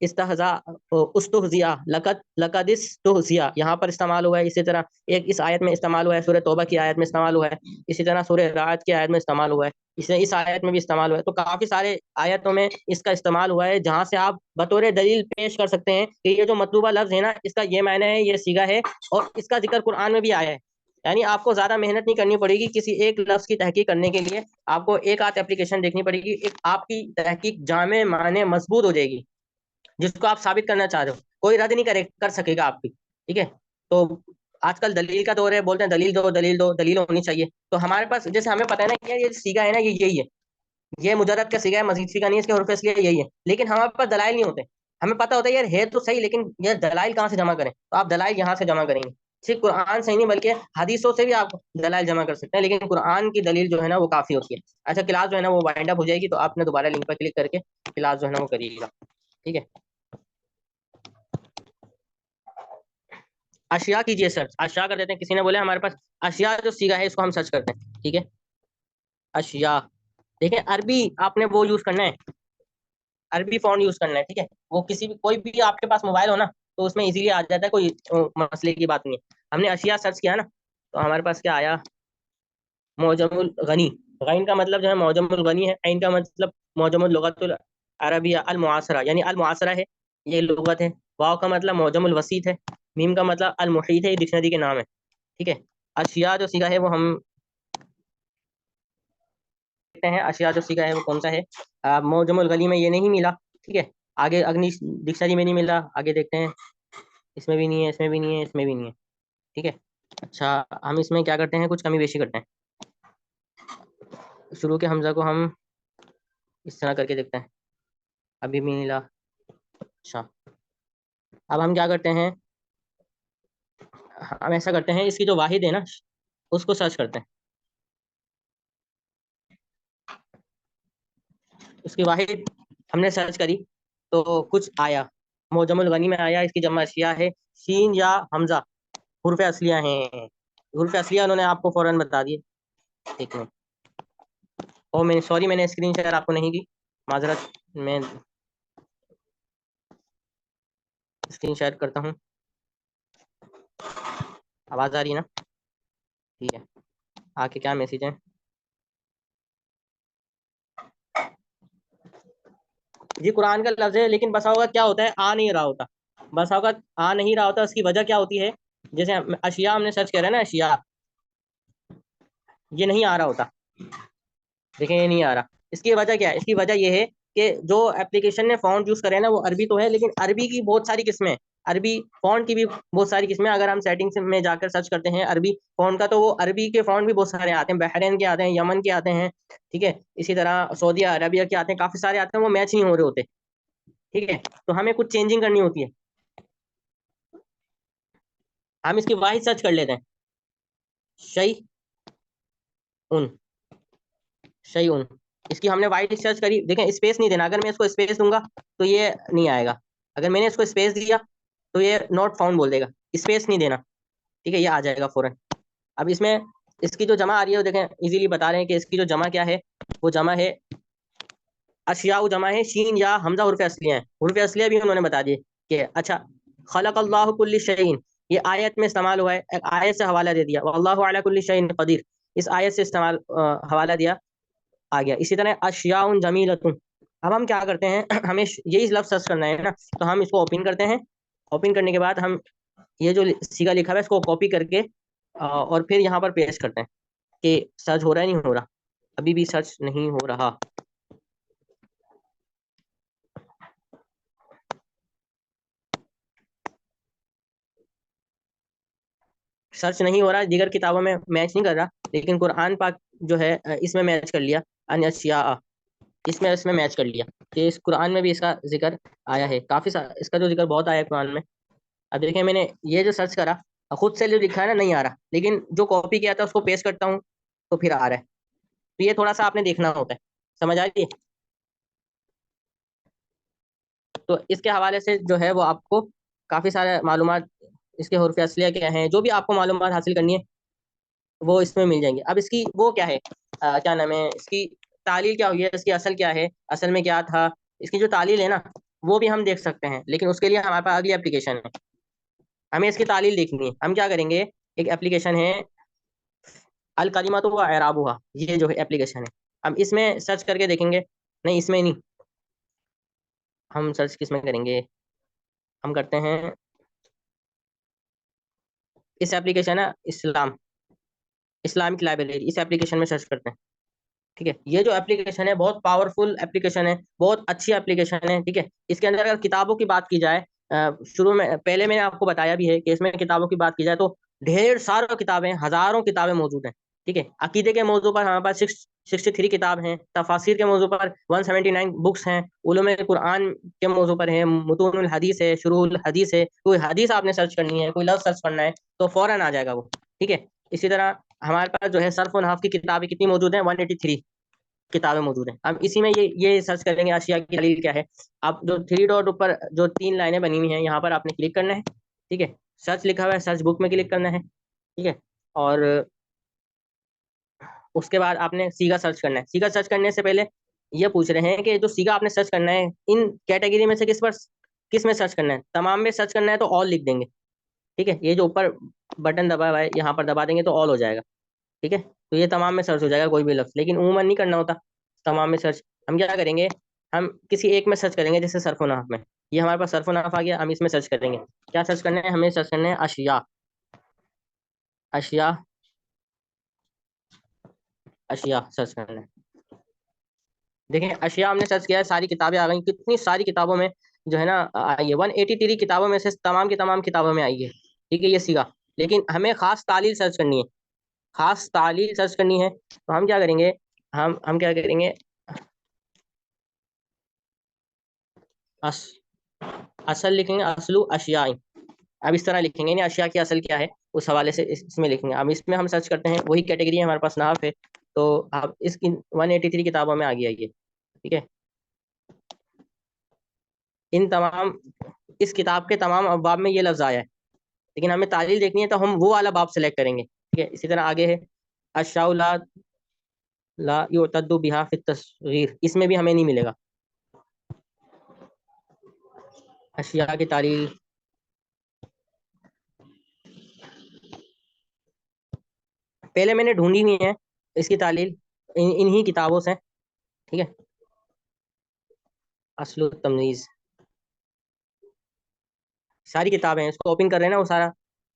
इस्तहजा, उस्तुहजिया, लकद लकदिस्तुहजिया यहाँ पर इस्तेमाल हुआ है। इसी तरह एक इस आयत में इस्तेमाल हुआ है, सूरह तौबा की आयत में इस्तेमाल हुआ है। इसी तरह सूरह राअद की आयत में इस्तेमाल हुआ है, इस आयत में भी इस्तेमाल हुआ है। तो काफी सारे आयतों में इसका इस्तेमाल हुआ है, जहां से आप बतौर दलील पेश कर सकते हैं कि ये जो मतलूबा लफ्ज है ना, इसका ये मायना है, ये सीगा है, और इसका जिक्र कुरान में भी आया है। यानी आपको ज्यादा मेहनत नहीं करनी पड़ेगी किसी एक लफ्ज की तहकीक करने के लिए। आपको एक आध एप्लीकेशन देखनी पड़ेगी, एक आपकी तहकीक जामे माने मजबूत हो जाएगी, जिसको आप साबित करना चाह रहे हो, कोई रद्द नहीं कर सकेगा आपकी। ठीक है, तो आजकल दलील का दौर है, बोलते हैं दलील दो दलील दो, दलील होनी चाहिए। तो हमारे पास जैसे हमें पता है ना कि यार ये सीगा है ना, ये यही है, ये मुजररद का सीगा है, मजीद सीगा नहीं है, इसके हुर्फ असली यही है, लेकिन हमारे पास दलाइल नहीं होते। हमें पता होता है यार है तो सही, लेकिन ये दलाइल कहाँ से जमा करें, तो आप दलाइल यहाँ से जमा करेंगे। सिर्फ कुरान से ही नहीं बल्कि हदीसों से भी आप दलाइल जमा कर सकते हैं, लेकिन कुरान की दलील जो है ना वो काफी होती है। अच्छा क्लास जो है ना वो वाइंड अप हो जाएगी, तो आपने दोबारा लिंक पर क्लिक करके क्लास जो है ना वो करिएगा। ठीक है, अशिया कीजिए सर्च, अशिया कर देते हैं। किसी ने बोले हमारे पास अशिया जो सीगा है इसको हम सर्च करते हैं। ठीक है, अशिया, देखिए अरबी आपने वो यूज करना है, अरबी फॉन्ट यूज करना है। ठीक है, वो किसी भी कोई भी आपके पास मोबाइल हो ना, तो उसमें इजीली आ जाता है, कोई मसले की बात नहीं है। हमने अशिया सर्च किया ना, तो हमारे पास क्या आया, मौजमुल गनी। गैन का मतलब जो है मौजमुल गनी है, ऐन का मतलब मौजमुल लुगतुल अरबिया अल मुआसरा, यानी अल मुआसरा है, ये लुगत है। वाव का मतलब मौजमुल वसीत है। मीम का मतलब अल मुहीत है, ये डिक्शनरी के नाम है। ठीक है। अशिया जो सीखा है वो हम देखते हैं, अशिया जो सीखा है वो कौन सा है। मौजमुल गनी में ये नहीं मिला। ठीक है। आगे अग्नि डिक्शनरी में नहीं मिला, आगे देखते हैं। इसमें भी नहीं है, इसमें भी नहीं है, इसमें भी नहीं है। ठीक है। अच्छा, हम इसमें क्या करते हैं, कुछ कमी बेशी करते हैं। शुरू के हमजा को हम इस तरह करके देखते हैं, अभी भी नहीं मिला। अच्छा, अब हम क्या करते हैं, हम ऐसा करते हैं, इसकी जो वाहिद है ना, उसको सर्च करते हैं। उसकी वाहिद हमने सर्च करी तो कुछ आया, मोजमुल गनी में आया, इसकी जमा अशिया है शीन या हमजा, हुर्फ असलियाँ हैं। हुर्फ असलियाँ उन्होंने आपको फौरन बता दिए। एक मिनट, और मैंने सॉरी, मैंने स्क्रीन शेयर आपको नहीं की, माजरत। मैं स्क्रीन शेयर करता हूँ। आवाज़ आ रही है ना? ठीक है। आके क्या मैसेज है, ये कुरान का लफ्ज है, लेकिन बसा होगा क्या होता है, आ नहीं रहा होता। बसा होगा आ नहीं रहा होता, उसकी वजह क्या होती है, जैसे अशिया हमने सर्च करा ना, अशिया, ये नहीं आ रहा होता। देखें, ये नहीं आ रहा। इसकी वजह क्या है, इसकी वजह ये है कि जो एप्लीकेशन ने फॉन्ट यूज करे हैं ना, वो अरबी तो है, लेकिन अरबी की बहुत सारी किस्में हैं। अरबी फॉन्ट की भी बहुत सारी किस्में, अगर हम सेटिंग्स में जाकर सर्च करते हैं अरबी फॉन्ट का, तो वो अरबी के फॉन्ट भी बहुत सारे आते हैं, बहरीन के आते हैं, यमन के आते हैं। ठीक है। इसी तरह सऊदी अरबिया के आते हैं, काफी सारे आते हैं, वो मैच नहीं हो रहे होते। ठीक है। तो हमें कुछ चेंजिंग करनी होती है। हम इसकी वाहिद सर्च कर लेते हैं, शई उन, शई उन। इसकी हमने वाहिद सर्च करी, देखें स्पेस नहीं देना, अगर मैं इसको स्पेस दूंगा तो ये नहीं आएगा। अगर मैंने इसको स्पेस दिया तो ये नॉट फाउंड बोल देगा, स्पेस नहीं देना। ठीक है, ये आ जाएगा फौरन। अब इसमें इसकी जो जमा आ रही है वो देखें, इजीली बता रहे हैं कि इसकी जो जमा क्या है, वो जमा है अशिया, जमा है शीन या हमजा, हुर्फ असलियाँ हैं। हुर्फ असलियाँ भी उन्होंने बता दिए कि अच्छा, खलक़ल्लाहु कुल्ली शैइन, ये आयत में इस्तेमाल हुआ है, एक आयत से हवाला दे दिया, वल्लाहु अला कुल्ली शैइन कदीर, इस आयत से इस्तेमाल हवाला दिया, आ गया। इसी तरह अशियाउन जमीलतुन। अब हम क्या करते हैं, हमें यही लफ्ज सर्च करना है ना, तो हम इसको ओपन करते हैं। ओपन करने के बाद हम ये जो सीगा लिखा हुआ है इसको कॉपी करके और फिर यहाँ पर पेस्ट करते हैं कि सर्च हो रहा है, नहीं हो रहा, अभी भी सर्च नहीं हो रहा। सर्च नहीं हो रहा, दीगर किताबों में मैच नहीं कर रहा, लेकिन कुरान पाक जो है इसमें मैच कर लिया, अनशिया, इसमें इसमें मैच कर लिया, कि इस कुरान में भी इसका जिक्र आया है, काफी इसका जो जिक्र बहुत आया है कुरान में। अब देखिए, मैंने ये जो सर्च करा, खुद से जो लिखा है ना, नहीं आ रहा, लेकिन जो कॉपी किया था उसको पेस्ट करता हूँ तो फिर आ रहा है। तो ये थोड़ा सा आपने देखना होता है, समझ आ रही है? तो इसके हवाले से जो है वो आपको काफी सारे मालूमात, इसके हुर्फ असलिया क्या हैं, जो भी आपको मालूमात हासिल करनी है वो इसमें मिल जाएंगे। अब इसकी वो क्या है, क्या नाम है, इसकी तालील क्या हुई है, इसकी असल क्या है, असल में क्या था, इसकी जो तालील है ना, वो भी हम देख सकते हैं, लेकिन उसके लिए हमारे पास अगली एप्लीकेशन है। हमें इसकी तालील देखनी है, हम क्या करेंगे, एक एप्लीकेशन है अल कलिमत व एराबुहा, ये जो है एप्लीकेशन है, हम इसमें सर्च करके देखेंगे। नहीं, इसमें नहीं, हम सर्च किस में करेंगे, हम करते हैं इस एप्लीकेशन है इस्लाम, इस्लामिक लाइब्रेरी, इस एप्लीकेशन में सर्च करते हैं। ठीक है। ये जो एप्लीकेशन है बहुत पावरफुल एप्लीकेशन है, बहुत अच्छी एप्लीकेशन है। ठीक है। इसके अंदर अगर किताबों की बात की जाए, शुरू में पहले मैंने आपको बताया भी है कि इसमें किताबों की बात की जाए तो ढेर सारी किताबें, हजारों किताबें मौजूद हैं। ठीक है। अकीदे के मौजू पर हमारे पास 63 किताब हैं, तफासिर के मौजू पर 179 बुक्स हैं, उलूम कुरान के मौजू पर है, मुतूनुल हदीस है, शुरूल हदीस है, कोई हदीस आपने सर्च करनी है, कोई लफ्ज सर्च करना है तो फौरन आ जाएगा वो। ठीक है। इसी तरह हमारे पास जो है सर्फ और नहव की किताबें कितनी मौजूद हैं, 183 किताबें मौजूद हैं। अब इसी में ये सर्च करेंगे अशिया की दलील क्या है। अब जो थ्री डॉट ऊपर जो 3 लाइनें बनी हुई हैं, यहाँ पर आपने क्लिक करना है। ठीक है। सर्च लिखा हुआ है, सर्च बुक में क्लिक करना है। ठीक है। और उसके बाद आपने सीगा सर्च करना है। सीगा सर्च करने से पहले ये पूछ रहे हैं कि जो सीगा आपने सर्च करना है इन कैटेगरी में से किस पर किस में सर्च करना है? तमाम में सर्च करना है तो ऑल लिख देंगे। ठीक है, ये जो ऊपर बटन दबा हुआ है यहाँ पर दबा देंगे तो ऑल हो जाएगा। ठीक है, तो ये तमाम में सर्च हो जाएगा कोई भी लफ्ज, लेकिन उमूमन नहीं करना होता तमाम में सर्च। हम क्या करेंगे, हम किसी एक में सर्च करेंगे, जैसे सर्फ नाफ में। ये हमारे पास सर्फ नाफ आ गया, हम इसमें सर्च करेंगे। क्या सर्च करना है हमें? सर्च करना है अशिया। अशिया, अशिया सर्च करना है। देखें अशिया हमने सर्च किया है, सारी किताबें आ गई। कितनी सारी किताबों में जो है ना आई है, 183 किताबों में से तमाम की तमाम किताबों में आई है। ठीक है, ये सीखा। लेकिन हमें खास तालील सर्च करनी है, खास तालील सर्च करनी है। तो हम क्या करेंगे, हम क्या करेंगे, अस, असल लिखेंगे, असलू अशियाई। अब इस तरह लिखेंगे नहीं, अशिया की असल क्या है उस हवाले से इसमें लिखेंगे। अब इसमें हम सर्च करते हैं, वही कैटेगरी है हमारे पास, नाफ है। तो अब इसकी 183 किताबों में आ गया ये। ठीक है, इन तमाम, इस किताब के तमाम अबवाब में ये लफ्ज आया है, लेकिन हमें तालील देखनी है तो हम वो वाला बाब सेलेक्ट करेंगे। ठीक है, इसी तरह आगे है अशाउ ला युतद्दु बिहा फित तस्गीर, इसमें भी हमें नहीं मिलेगा। अशिया की तारीख, पहले मैंने ढूंढी हुई है इसकी तालील इन्हीं किताबों से। ठीक है, असलु तमनीज, सारी किताबें हैं, इसको ओपन कर रहे हैं ना, वो सारा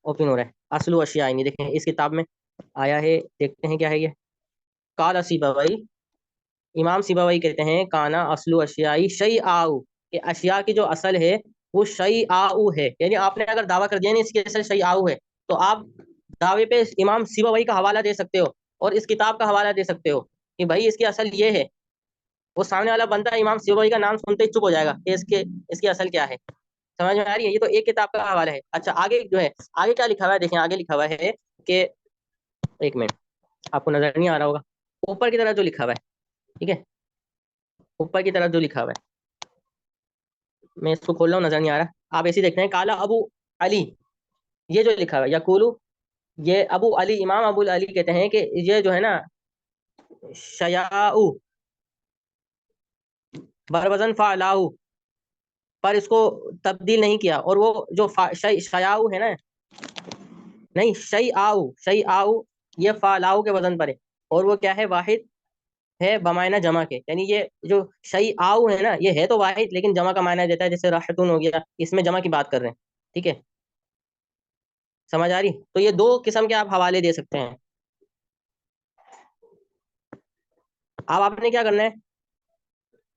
ओपन हो रहा है। असलु अशिया नहीं, देखें इस किताब में आया है, देखते हैं क्या है ये। काल सिबवई, इमाम सिबवई कहते हैं काना असलु अशियाई शई आऊ, कि अशिया की जो असल है वो शई आऊ है। यानी आपने अगर दावा कर दिया ना इसकी असल शई आऊ है, तो आप दावे पे इमाम सिबवई का हवाला दे सकते हो और इस किताब का हवाला दे सकते हो कि भाई इसकी असल ये है। वो सामने वाला बंदा इमाम सिबवई का नाम सुनते ही चुप हो जाएगा कि इसकी असल क्या है। समझ में आ रही है? ये तो एक किताब का हवाला है। अच्छा, आगे जो है, आगे क्या लिखा हुआ है देखें। आगे लिखा हुआ है कि, एक मिनट, आपको नजर नहीं आ रहा होगा, ऊपर की तरफ जो लिखा हुआ है। ठीक है, ऊपर की तरफ जो लिखा हुआ है, मैं इसको खोल रहा हूँ, नजर नहीं आ रहा, आप ऐसे ही देखते हैं। काला अबू अली, ये जो लिखा हुआ है यकूलू, ये अबू अली, इमाम अबू अली कहते हैं कि ये जो है ना शयाऊ बरवजन फ़ालाहू, पर इसको तब्दील नहीं किया। और वो जो शयाऊ है ना, नहीं शई आऊ, शई आऊ, ये फ़ालाहू के वजन पर है। और वो क्या है, वाहिद है बमायना जमा के। यानी ये जो शई आऊ है ना, ये है तो वाहिद लेकिन जमा का मायना देता है, जैसे राहतुन हो गया, इसमें जमा की बात कर रहे हैं। ठीक है, समझ आ रही? तो ये दो किस्म के आप हवाले दे सकते हैं। अब आपने क्या करना है,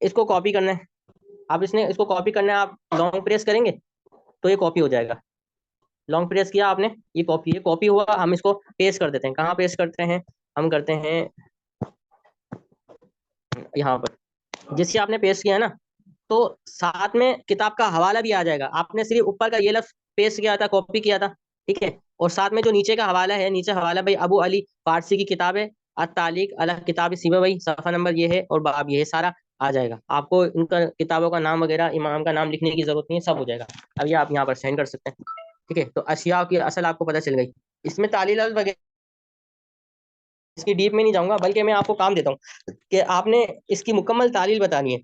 इसको कॉपी करना है। आप इसको कॉपी करना है, आप लॉन्ग प्रेस करेंगे तो ये कॉपी हो जाएगा। लॉन्ग प्रेस किया आपने, ये कॉपी हुआ। हम इसको पेस्ट कर देते हैं। कहाँ पेस्ट करते हैं? हम करते हैं यहाँ पर। जिससे आपने पेस्ट किया है ना, तो साथ में किताब का हवाला भी आ जाएगा। आपने सिर्फ ऊपर का ये लफ्ज पेस्ट किया था, कॉपी किया था। ठीक है, और साथ में जो नीचे का हवाला है, नीचे हवाला भाई अबू अली फारसी की किताब है, अतालिक अला किताब सिवा, भाई सफ़ा नंबर ये है और बाब ये है, सारा आ जाएगा। आपको इनका किताबों का नाम वगैरह, इमाम का नाम लिखने की जरूरत नहीं है, सब हो जाएगा। अब ये आप यहाँ पर सेंड कर सकते हैं। ठीक है, तो अशिया की असल आपको पता चल गई। इसमें तालील वगैरह, इसकी डीप में नहीं जाऊंगा, बल्कि मैं आपको काम देता हूँ कि आपने इसकी मुकम्मल तालील बतानी है।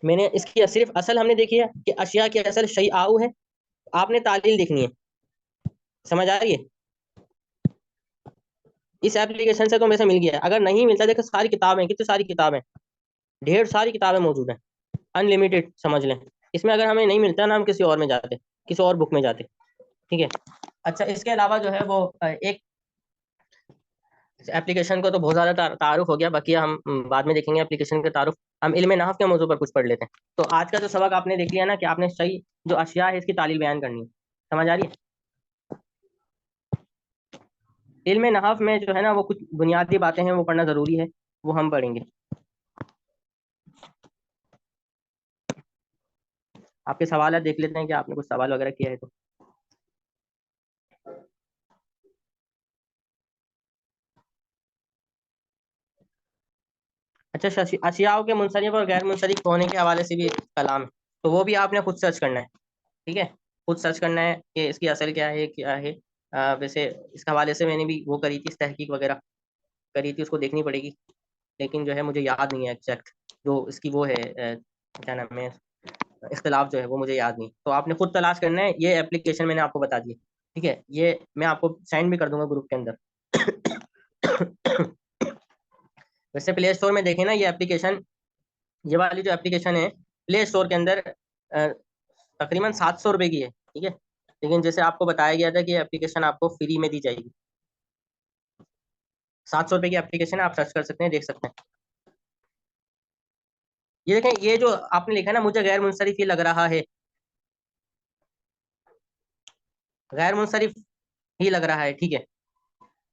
मैंने इसकी सिर्फ असल हमने देखी है कि अशिया की असल शई आऊ है, आपने तालील देखनी है। समझ आ रही है? इस एप्लीकेशन से तो मेरे से मिल गया है। अगर नहीं मिलता, देखो सारी किताबें, कितनी सारी किताबें, ढेर सारी किताबें मौजूद हैं, अनलिमिटेड समझ लें। इसमें अगर हमें नहीं मिलता ना, हम किसी और में जाते, किसी और बुक में जाते। ठीक है। अच्छा, इसके अलावा जो है वो एक एप्लीकेशन को तो बहुत ज़्यादा तारुफ हो गया, बाकी हम बाद में देखेंगे एप्लीकेशन के तारुफ। हम इल्म नहव के मौजूद पर कुछ पढ़ लेते हैं। तो आज का जो सबक आपने देख लिया ना, कि आपने सही जो अशिया है इसकी तालील बयान करनी है। समझ आ रही है? इल्म नहव में जो है ना, वो कुछ बुनियादी बातें हैं, वो पढ़ना ज़रूरी है, वो हम पढ़ेंगे। आपके सवाल देख लेते हैं कि आपने कुछ सवाल वगैरह किया है तो। अच्छा, अशियाओं के मुनसरिफ और गैर मुनसरिफ होने के हवाले से भी कलाम है, तो वो भी आपने खुद सर्च करना है। ठीक है, खुद सर्च करना है कि इसकी असल क्या है, क्या है। वैसे इस हवाले से मैंने भी वो करी थी, तहकीक वगैरह करी थी, उसको देखनी पड़ेगी। लेकिन जो है मुझे याद नहीं है एग्जैक्ट जो इसकी वो है, क्या नाम है, इख्तिलाफ जो है वो मुझे याद नहीं, तो आपने खुद तलाश करना है। ये एप्लीकेशन मैंने आपको बता दी, ठीक है, ये मैं आपको सेंड भी कर दूंगा ग्रुप के अंदर। वैसे प्ले स्टोर में देखें ना, ये एप्लीकेशन, ये वाली जो एप्लीकेशन है प्ले स्टोर के अंदर तकरीबन 700 रुपये की है, ठीक है, लेकिन जैसे आपको बताया गया था कि ये एप्लीकेशन आपको फ्री में दी जाएगी। 700 रुपये की एप्लीकेशन है, आप सर्च कर सकते हैं, देख सकते हैं। ये देखें, ये जो आपने लिखा है ना, मुझे गैर मुंसरिफ ही लग रहा है, गैर मुंसरिफ ही लग रहा है, ठीक है।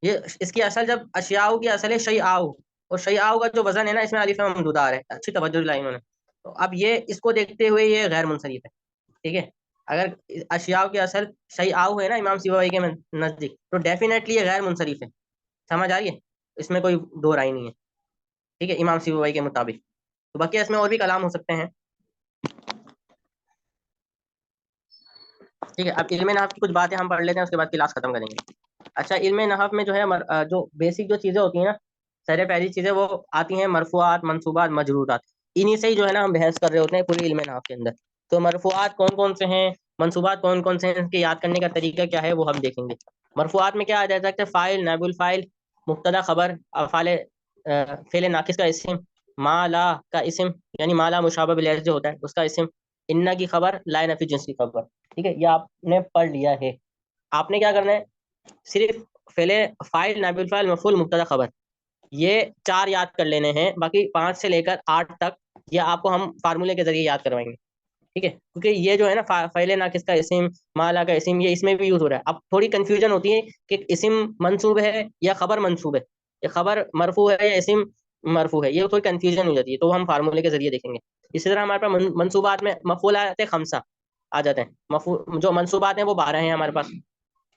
ये इसकी असल, जब अशियाओं की असल है शैआऊ, और शैआऊ का जो वजन है ना, इसमें अलिफ ममदूदा आ रहा है, अच्छी तवज्जो दिलाई इन्होंने। तो अब ये इसको देखते हुए ये गैर मुंसरिफ है, ठीक है। अगर अशियाओं की असल शैआऊ है ना इमाम सिवाई के नजदीक, तो डेफिनेटली ये गैर मुंसरिफ है। समझ आ रही है, इसमें कोई दो राय नहीं है, ठीक है, इमाम सिवाई के मुताबिक। तो बाकी इसमें और भी कलाम हो सकते हैं, ठीक है। अब इल्म नहव की कुछ बातें हम पढ़ लेते हैं, उसके बाद क्लास खत्म करेंगे। अच्छा, इल्म नहव में जो है जो बेसिक जो चीज़ें होती हैं ना, सारे पहली चीज़ें वो आती हैं मरफूआत, मनसूबात, मजरूरात। इन्हीं से ही जो है ना हम बहस कर रहे होते हैं पूरी इल्म नहव के अंदर। तो मरफूआत कौन कौन से हैं, मनसूबात कौन कौन से हैं, इनके याद करने का तरीका क्या है वो हम देखेंगे। मरफूआत में क्या आ जाता है, फ़ाइल, नाइबुल फ़ाइल, मुब्तदा खबर, अफ़ाल फ़ेल नाकिस का इस्म, माला का इस्म, यानी माला मुशाबह बिल जो होता है उसका इस्म, इन्ना की खबर, ला नफी जिन्स की खबर, ठीक है, ये आपने पढ़ लिया है। आपने क्या करना है, सिर्फ फेले फाइल, नाबिल फाइल, मफूल, मुब्तदा खबर, ये चार याद कर लेने हैं। बाकी 5 से लेकर 8 तक ये आपको हम फार्मूले के जरिए याद करवाएंगे, ठीक है, क्योंकि ये जो है ना फ़ाइल नाकिस का इस्म, माला का इस्म, ये इसमें भी यूज हो रहा है। अब थोड़ी कंफ्यूजन होती है कि इस्म मंसूब है या खबर मंसूब है, या खबर मरफू है या इस्म मरफू है, ये थोड़ी कंफ्यूजन हो जाती है, तो हम फार्मूले के जरिए देखेंगे। इसी तरह हमारे पास मंसूबात में मफूलात खमसा आ जाते हैं। जो मंसूबात हैं वो 12 हैं हमारे पास,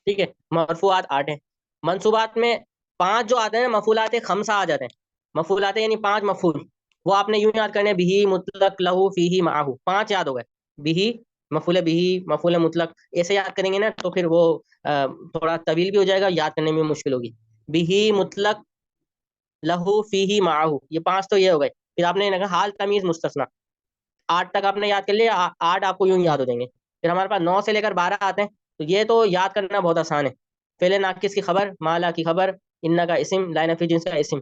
ठीक है, मरफूआत 8 हैं। मंसूबात में 5 जो आते हैं, मफूलात खमसा आ जाते हैं। मफूलात यानी 5 मफूल, वो आपने यूं याद करने, बिही, मुतलक, लहू, फीही, माहू, 5 याद हो गए। बिही, मफूल बिही, मफूल मुतलक, ऐसे याद करेंगे ना तो फिर वो थोड़ा तवील भी हो जाएगा, याद करने में मुश्किल होगी। बिही, मुतलक, लहू, फीही, माहू, ये 5 तो ये हो गए। फिर आपने कहा हाल, तमीज, मुस्तस्ना, 8 तक आपने याद कर लिया, 8 आपको यूं याद हो जाएंगे। फिर हमारे पास 9 से लेकर 12 आते हैं, तो ये तो याद करना बहुत आसान है। फेले नाकिस की खबर, माला की खबर, इन्ना का इस्म, लाइन ऑफ जिन्स का इस्म,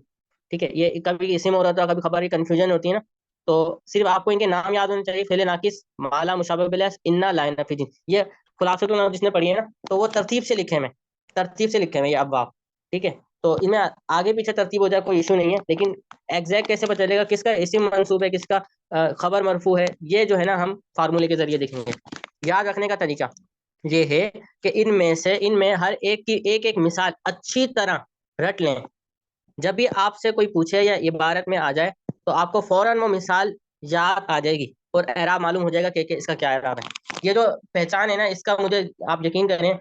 ठीक है, ये कभी इस्म हो रहा था कभी खबर की कंफ्यूजन होती है ना, तो सिर्फ आपको इनके नाम याद होने चाहिए, फेले नाकिस, माला मुशाबह बिल, इन्ना, लाइन ऑफ जिन्स। ये खुलासतुल नहव जिसने पढ़ी है ना, तो वो तरतीब से लिखे हैं, तरतीब से लिखे हैं ये अब्वाब, ठीक है। तो इनमें आगे पीछे तरतीब हो जाए कोई इशू नहीं है, लेकिन एग्जैक्ट कैसे पता चलेगा किसका इस्म मंसूब है, किसका खबर मरफू है, ये जो है ना हम फार्मूले के जरिए देखेंगे। याद रखने का तरीका ये है कि इनमें हर एक की एक एक मिसाल अच्छी तरह रट लें। जब भी आपसे कोई पूछे या इबारत में आ जाए, तो आपको फौरन वो मिसाल याद आ जाएगी और एराब मालूम हो जाएगा कि इसका क्या एराब है। ये जो पहचान है ना, इसका मुझे आप यकीन करें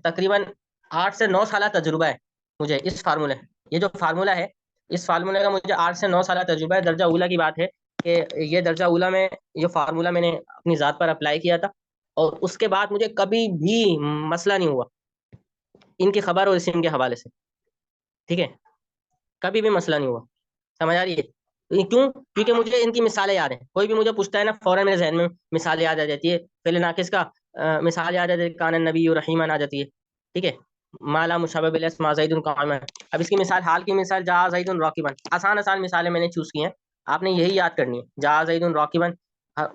तकरीबन 8 से 9 साल तजुर्बा है मुझे इस फार्मूले। ये जो फार्मूला है, इस फार्मूले का मुझे 8 से 9 साल तजुर्बा है। दर्जा उला की बात है कि ये दर्जा उला में ये फार्मूला मैंने अपनी ज़ात पर अप्लाई किया था, और उसके बाद मुझे कभी भी मसला नहीं हुआ इनकी खबर और इस्म के हवाले से, ठीक है, कभी भी मसला नहीं हुआ। समझ आ रही है? तो ये क्यों? क्योंकि मुझे इनकी मिसालें याद हैं। कोई भी मुझे पूछता है ना, फौरन मेरे जहन में मिसाल याद आ जाती है। पहले नाकिस का मिसाल याद आ जाती है, कान नबी रहीमान आ जाती है, ठीक है, माला मुशब्बह बिल अस्मा ज़ैदुन क़ाइमन। अब इसकी मिसाल, हाल की मिसाल, जा ज़ैदुन राकिबन। आसान आसान मिसालें मैंने चूज़ की हैं, आपने यही याद करनी है। जा ज़ैदुन राकिबन,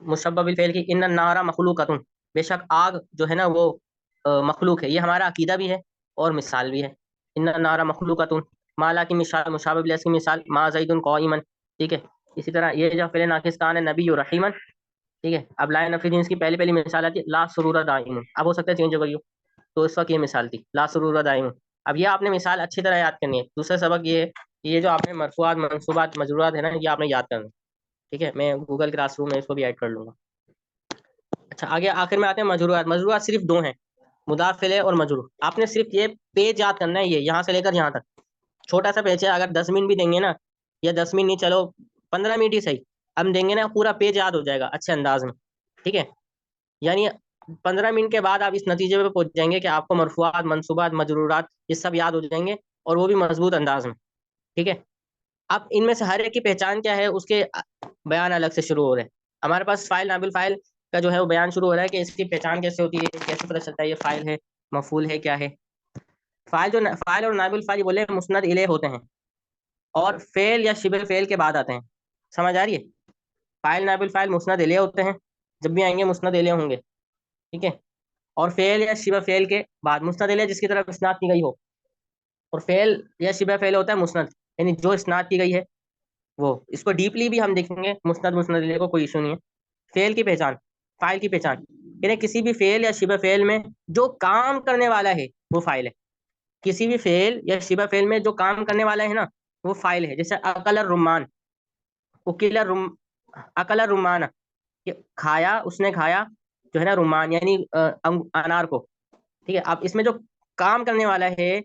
मुशब्बह बिल फ़ेल की, इन्ना नारा मखलूक़तुन, बेशक आग जो है ना वो मखलूक है। ये हमारा अकीदा भी है और मिसाल भी है। इन्ना नारा मखलूक़तुन, माला की मिसाल, मुशाबह बिल की मिसाल, मा ज़ैदुन क़ाइमन, ठीक है। इसी तरह ये जो फ़िल नाकिस्तान है, नबी रहीमन, ठीक है। अब ला नफी जिन्स की पहली पहली मिसाल आती है, ला सुरूर दाइम। अब हो सकता है चेंज हो गई हो, तो इस वक्त ये मिसाल थी, ला सुरूर दाइम। अब ये आपने मिसाल अच्छी तरह याद करनी है। दूसरा सबक ये है कि ये जो आपने मरफूआत, मनसूबात, मजरूरात है ना, ये आपने याद करना है, ठीक है। मैं गूगल क्लासरूम में इसको भी ऐड कर लूंगा। अच्छा, आगे आखिर में आते हैं मजरूरात। मजरूरात सिर्फ 2 हैं, मुदाफ इलैह और मजरूर। आपने सिर्फ ये पेज याद करना है, ये यहाँ से लेकर यहाँ तक छोटा सा पेज है। अगर 10 मिनट भी देंगे ना, या 10 मिनट नहीं, चलो 15 मिनट ही सही, हम देंगे ना, पूरा पेज याद हो जाएगा अच्छे अंदाज में, ठीक है। यानी 15 मिनट के बाद आप इस नतीजे पे पहुंच जाएंगे कि आपको मरफूआत, मनसूबात, मजरूरात ये सब याद हो जाएंगे, और वो भी मजबूत अंदाज में, ठीक है। अब इनमें से हर एक की पहचान क्या है, उसके बयान अलग से शुरू हो रहे हैं। हमारे पास फाइल नाबिल फाइल का जो है वो बयान शुरू हो रहा है कि इसकी पहचान कैसे होती है, कैसे पता चलता है ये फाइल है, मफूल है, क्या है। फाइल और नाबिल फाइल बोले मुस्नद इले होते हैं और फेल या शिबे फेल के बाद आते हैं। समझ आ रही है? फाइल नाबिल फाइल मुस्नद इले होते हैं, जब भी आएंगे मुस्नद इले होंगे, ठीक है। और फेल या शिबा फेल के बाद, मुस्नद इले जिसकी तरफ इसनाद की गई हो, और फेल या शिबा फेल होता है मुस्नद, यानी जो इसनाद की गई है वो। इसको डीपली भी हम देखेंगे, मुस्नद मुस्नद इले को कोई इशू नहीं है। फेल की पहचान, फाइल की पहचान, यानी किसी भी फेल या शिबा फेल में जो काम करने वाला है वो फाइल है। किसी भी फेल या शिबा फेल में जो काम करने वाला है ना, वो फाइल है। जैसे अकल रुमान, उकिला रुम, अकल रुमाना, कि खाया, उसने खाया जो है ना रुमान, यानी अनार को। ठीक है। अब इसमें जो काम करने वाला है,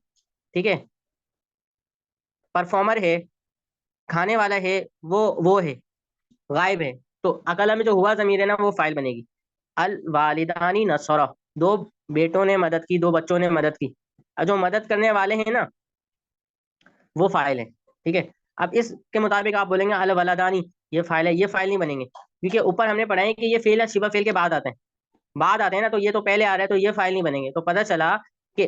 ठीक है, परफॉर्मर है, खाने वाला है, वो है, गायब है। तो अकला में जो हुआ जमीर है ना, वो फाइल बनेगी। अल वालिदानी नसरा, दो बेटों ने मदद की, दो बच्चों ने मदद की। और जो मदद करने वाले हैं ना, वो फाइल है। ठीक है। अब इसके मुताबिक आप बोलेंगे अल वलादानी ये फाइल है, ये फाइल नहीं बनेंगे, क्योंकि ऊपर हमने पढ़ा है कि ये फेल या शिबा फेल के बाद आते हैं, बाद आते हैं ना, तो ये तो पहले आ रहा है, तो ये फाइल नहीं बनेंगे। तो पता चला कि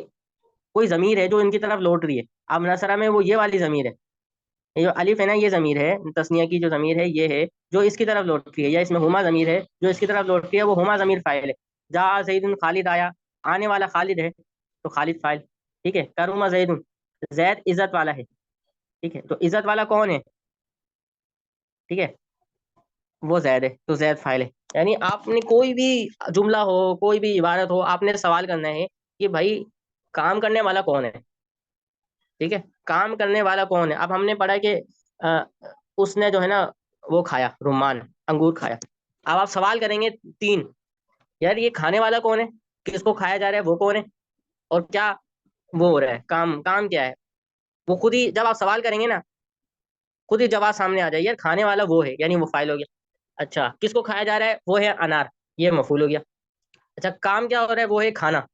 कोई जमीर है जो इनकी तरफ लौट रही है। अब नसरा में वो ये वाली जमीर है, ये जो अलिफ है ना, ये जमीर है, तस्निया की जो जमीर है ये है, जो इसकी तरफ लौट रही है। या इसमें हुमा जमीर है जो इसकी तरफ लौट रही है, वो हुमा जमीर फाइल है। जा जैदुन, खालिद आया, आने वाला खालिद है, तो खालिद फाइल। ठीक है। करुमा जैदुन, जैद इज्जत वाला है। ठीक है। तो इज्जत वाला कौन है? ठीक है, वो जैद है, तो जैद फाइल है। यानी आपने कोई भी जुमला हो, कोई भी इबारत हो, आपने सवाल करना है कि भाई काम करने वाला कौन है। ठीक है, काम करने वाला कौन है। अब हमने पढ़ा कि अ, उसने जो है ना वो खाया रुमान, अंगूर खाया। अब आप सवाल करेंगे तीन, यार ये खाने वाला कौन है, किसको खाया जा रहा है, वो कौन है, और क्या वो हो रहा है, काम काम क्या है। वो खुद ही जब आप सवाल करेंगे ना, खुद ही जवाब सामने आ जाए, यार खाने वाला वो है, यानी वो फाइल हो गया। अच्छा, किसको खाया जा रहा है, वो है अनार, ये मफूल हो गया। अच्छा, काम क्या हो रहा है, वो है खाना,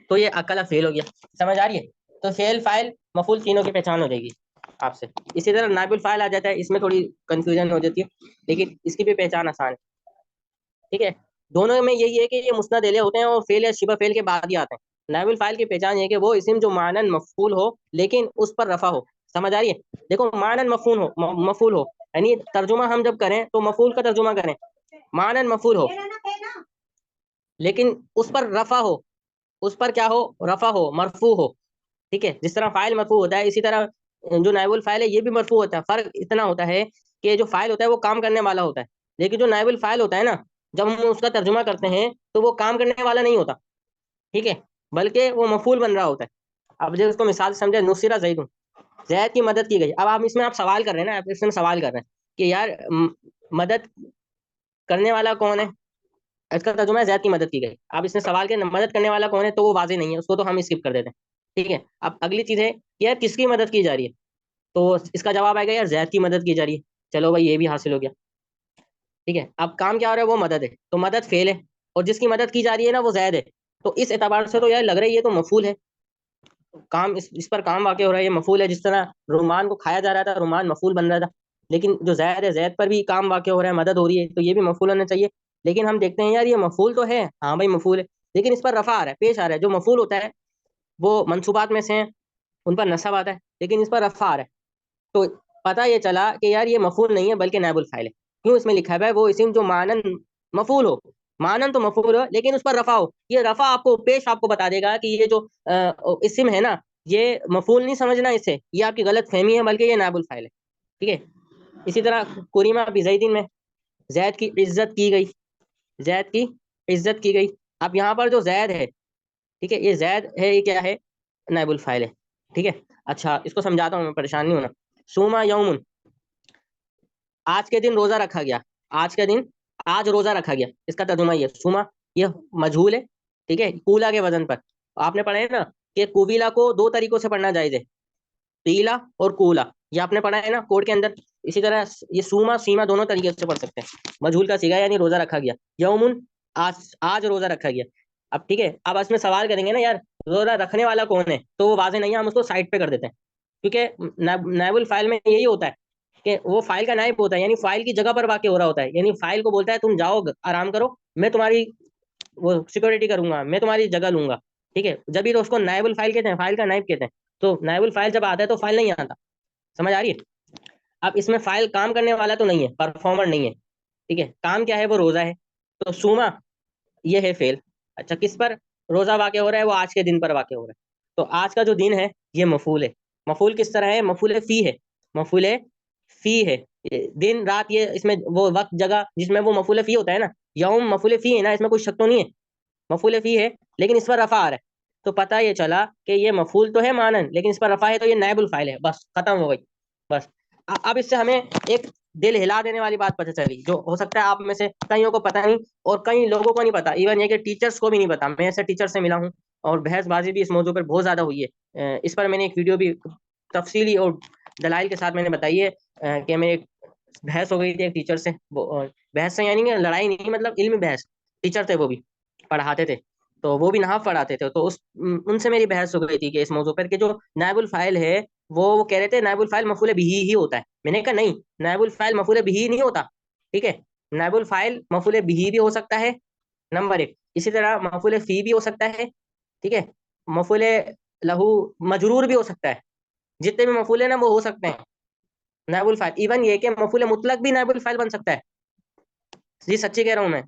तो ये अकला फेल हो गया। समझ आ रही है? तो फेल फाइल मफूल तीनों की पहचान हो जाएगी आपसे। इसी तरह नाइबुल फाइल आ जाता है, इसमें थोड़ी कंफ्यूजन हो जाती है, लेकिन इसकी भी पहचान आसान है। ठीक है। दोनों में यही है कि ये मुस्नद इले होते हैं और फेल या शिबा फेल के बाद ही आते हैं। नाइबुल फाइल की पहचान ये है कि वो इस्म जो मानन मफूल हो लेकिन उस पर रफा हो। समझ आ रही है? देखो, मानन मफूल हो, मफूल हो, यानी तर्जुमा हम जब करें तो मफूल का तर्जुमा करें, मानन मफूल हो, लेकिन उस पर रफा हो, उस पर क्या हो, रफा हो, मरफू हो। ठीक है। जिस तरह फाइल मरफू होता है, इसी तरह जो नाइबुल फाइल है ये भी मरफू होता है। फर्क इतना होता है कि जो फाइल होता है वो काम करने वाला होता है, लेकिन जो नाइबुल फाइल होता है ना, जब हम उसका तर्जुमा करते हैं तो वो काम करने वाला नहीं होता। ठीक है, बल्कि वो मफूल बन रहा होता है। अब जब उसको मिसाल से समझे, नुसिरा जैद, जैद की मदद की गई। अब आप इसमें आप सवाल कर रहे हैं ना, आप इसमें सवाल कर रहे हैं कि यार मदद करने वाला कौन है। इसका तर्जुमा है जैद की मदद की गई। अब इसमें सवाल के मदद करने वाला कौन है, तो वो वाजे नहीं है, उसको तो हम स्किप कर देते हैं। ठीक है। अब अगली चीज है कि यार किसकी मदद की जा रही है, तो इसका जवाब आएगा यार जैद की मदद की जा रही है। चलो भाई, ये भी हासिल हो गया। ठीक है। अब काम क्या हो रहा है, वो मदद है, तो मदद फेल है, और जिसकी मदद की जा रही है ना वो जैद है। तो इस एतबार से तो यार लग रहा है ये तो मफूल है, काम इस पर काम वाक़ हो रहा है, ये मफूल है। जिस तरह रुमान को खाया जा रहा था, रुमान मफूल बन रहा था, लेकिन जो जैद है, जैद पर भी काम वाक़ हो रहा है, मदद हो रही है, तो ये भी मफूल होना चाहिए। लेकिन हम देखते हैं यार ये मफूल तो है, हाँ भाई मफूल है, लेकिन इस पर रफा आ रहा है, पेश आ रहा है। जो मफूल होता है वो मनसूबात में से हैं, उन पर नसब आता है, लेकिन इस पर रफा आ रहा है। तो पता ये चला कि यार ये मफूल नहीं है बल्कि नायबुल फाइल है। क्यों? इसमें लिखा हुआ है वो इस्म जो मानन मफूल हो, मानन तो मफूल हो लेकिन उस पर रफा हो। ये रफा आपको पेश आपको बता देगा कि ये जो इस्म है ना, ये मफूल नहीं समझना इसे, ये आपकी गलत फहमी है, बल्कि ये नायबुल फाइल है। ठीक है। इसी तरह कुरीमा बिजैदिन में जैद की इज्जत की गई, जैद की इज्जत की गई। अब यहाँ पर जो जैद है, ठीक है, ये जैद है, ये क्या है, नायबुल फाइल है। ठीक है। अच्छा, इसको समझाता हूँ मैं, परेशान नहीं होना। सुमा यौमुन, आज के दिन रोजा रखा गया, आज के दिन, आज रोजा रखा गया, इसका तर्जुमा ये सुमा, ये मजहूल है। ठीक है, कूला के वजन पर। आपने पढ़ा है ना कि कुबीला को दो तरीकों से पढ़ना जायज है, पीला और कूला, ये आपने पढ़ा है ना कोड के अंदर। इसी तरह ये सूमा सीमा दोनों तरीके से पढ़ सकते हैं। मजहूल का सीगा यानी रोजा रखा गया, यौमुन आज, आज रोजा रखा गया। अब ठीक है, अब इसमें सवाल करेंगे ना यार रोजा रखने वाला कौन है, तो वो वाजे नहीं है, हम उसको साइड पे कर देते हैं, क्योंकि नाइबुल फाइल में यही होता है कि वो फाइल का नायब होता है, यानी फाइल की जगह पर वाक़ हो रहा होता है, यानी फाइल को बोलता है तुम जाओ आराम करो, मैं तुम्हारी वो सिक्योरिटी करूंगा, मैं तुम्हारी जगह लूंगा। ठीक है, जब भी तो उसको नायबुल फाइल कहते हैं, फाइल का नायब कहते हैं। तो नायबुल फाइल जब आता है तो फाइल नहीं आता। समझ आ रही है? अब इसमें फाइल काम करने वाला तो नहीं है, परफॉर्मर नहीं है। ठीक है, काम क्या है, वो रोजा है। तो सूमा ये है फेल। अच्छा, किस पर रोजा वाक़ हो रहा है? वो आज के दिन पर वाक़ हो रहा है। तो आज का जो दिन है ये मफूल है। मफूल किस तरह है? मफूल फी है। मफूल फी है। दिन रात, ये इसमें वो वक्त जगह जिसमें वो मफूल फी होता है ना, यौम मफूल फी है ना, इसमें कोई शक तो नहीं है, मफूल फी है। लेकिन इस पर रफा आ रहा है, तो पता ये चला कि ये मफूल तो है मानन, लेकिन इस पर रफा है, तो ये नायबुल फाइल है। बस खत्म हो गई। बस अब इससे हमें एक दिल हिला देने वाली बात पता चली, जो हो सकता है आप में से कईयों को पता नहीं और कई लोगों को नहीं पता, इवन ये कि टीचर्स को भी नहीं पता। मैं ऐसे टीचर से मिला हूँ और बहसबाजी भी इस मौजू पर बहुत ज्यादा हुई है। इस पर मैंने एक वीडियो भी तफसीली और दलाइल के साथ मैंने बताई है, कि मैं एक बहस हो गई थी एक टीचर से। बहस से यानी कि लड़ाई नहीं, मतलब इल्मी बहस। टीचर थे, वो भी पढ़ाते थे, तो वो भी नहाव पढ़ाते थे। तो उनसे मेरी बहस हो गई थी कि इस मौजू पर, कि जो नायबुल फाइल है वो कह रहे थे नायबुल फाइल मफूल बिही ही होता है। मैंने कहा नहीं, नायबुल फाइल मफूल बिही नहीं होता। ठीक है, नायबुल फाइल मफूल बिही भी हो सकता है, नंबर एक। इसी तरह मफूल फी भी हो सकता है। ठीक है, मफूल लहू मजरूर भी हो सकता है। जितने भी मफूल है ना वो हो सकते हैं नायबुल फाइल। इवन ये कि मफूल मुतलक भी नायबुल फाइल बन सकता है। जी सच्ची कह रहा हूँ मैं।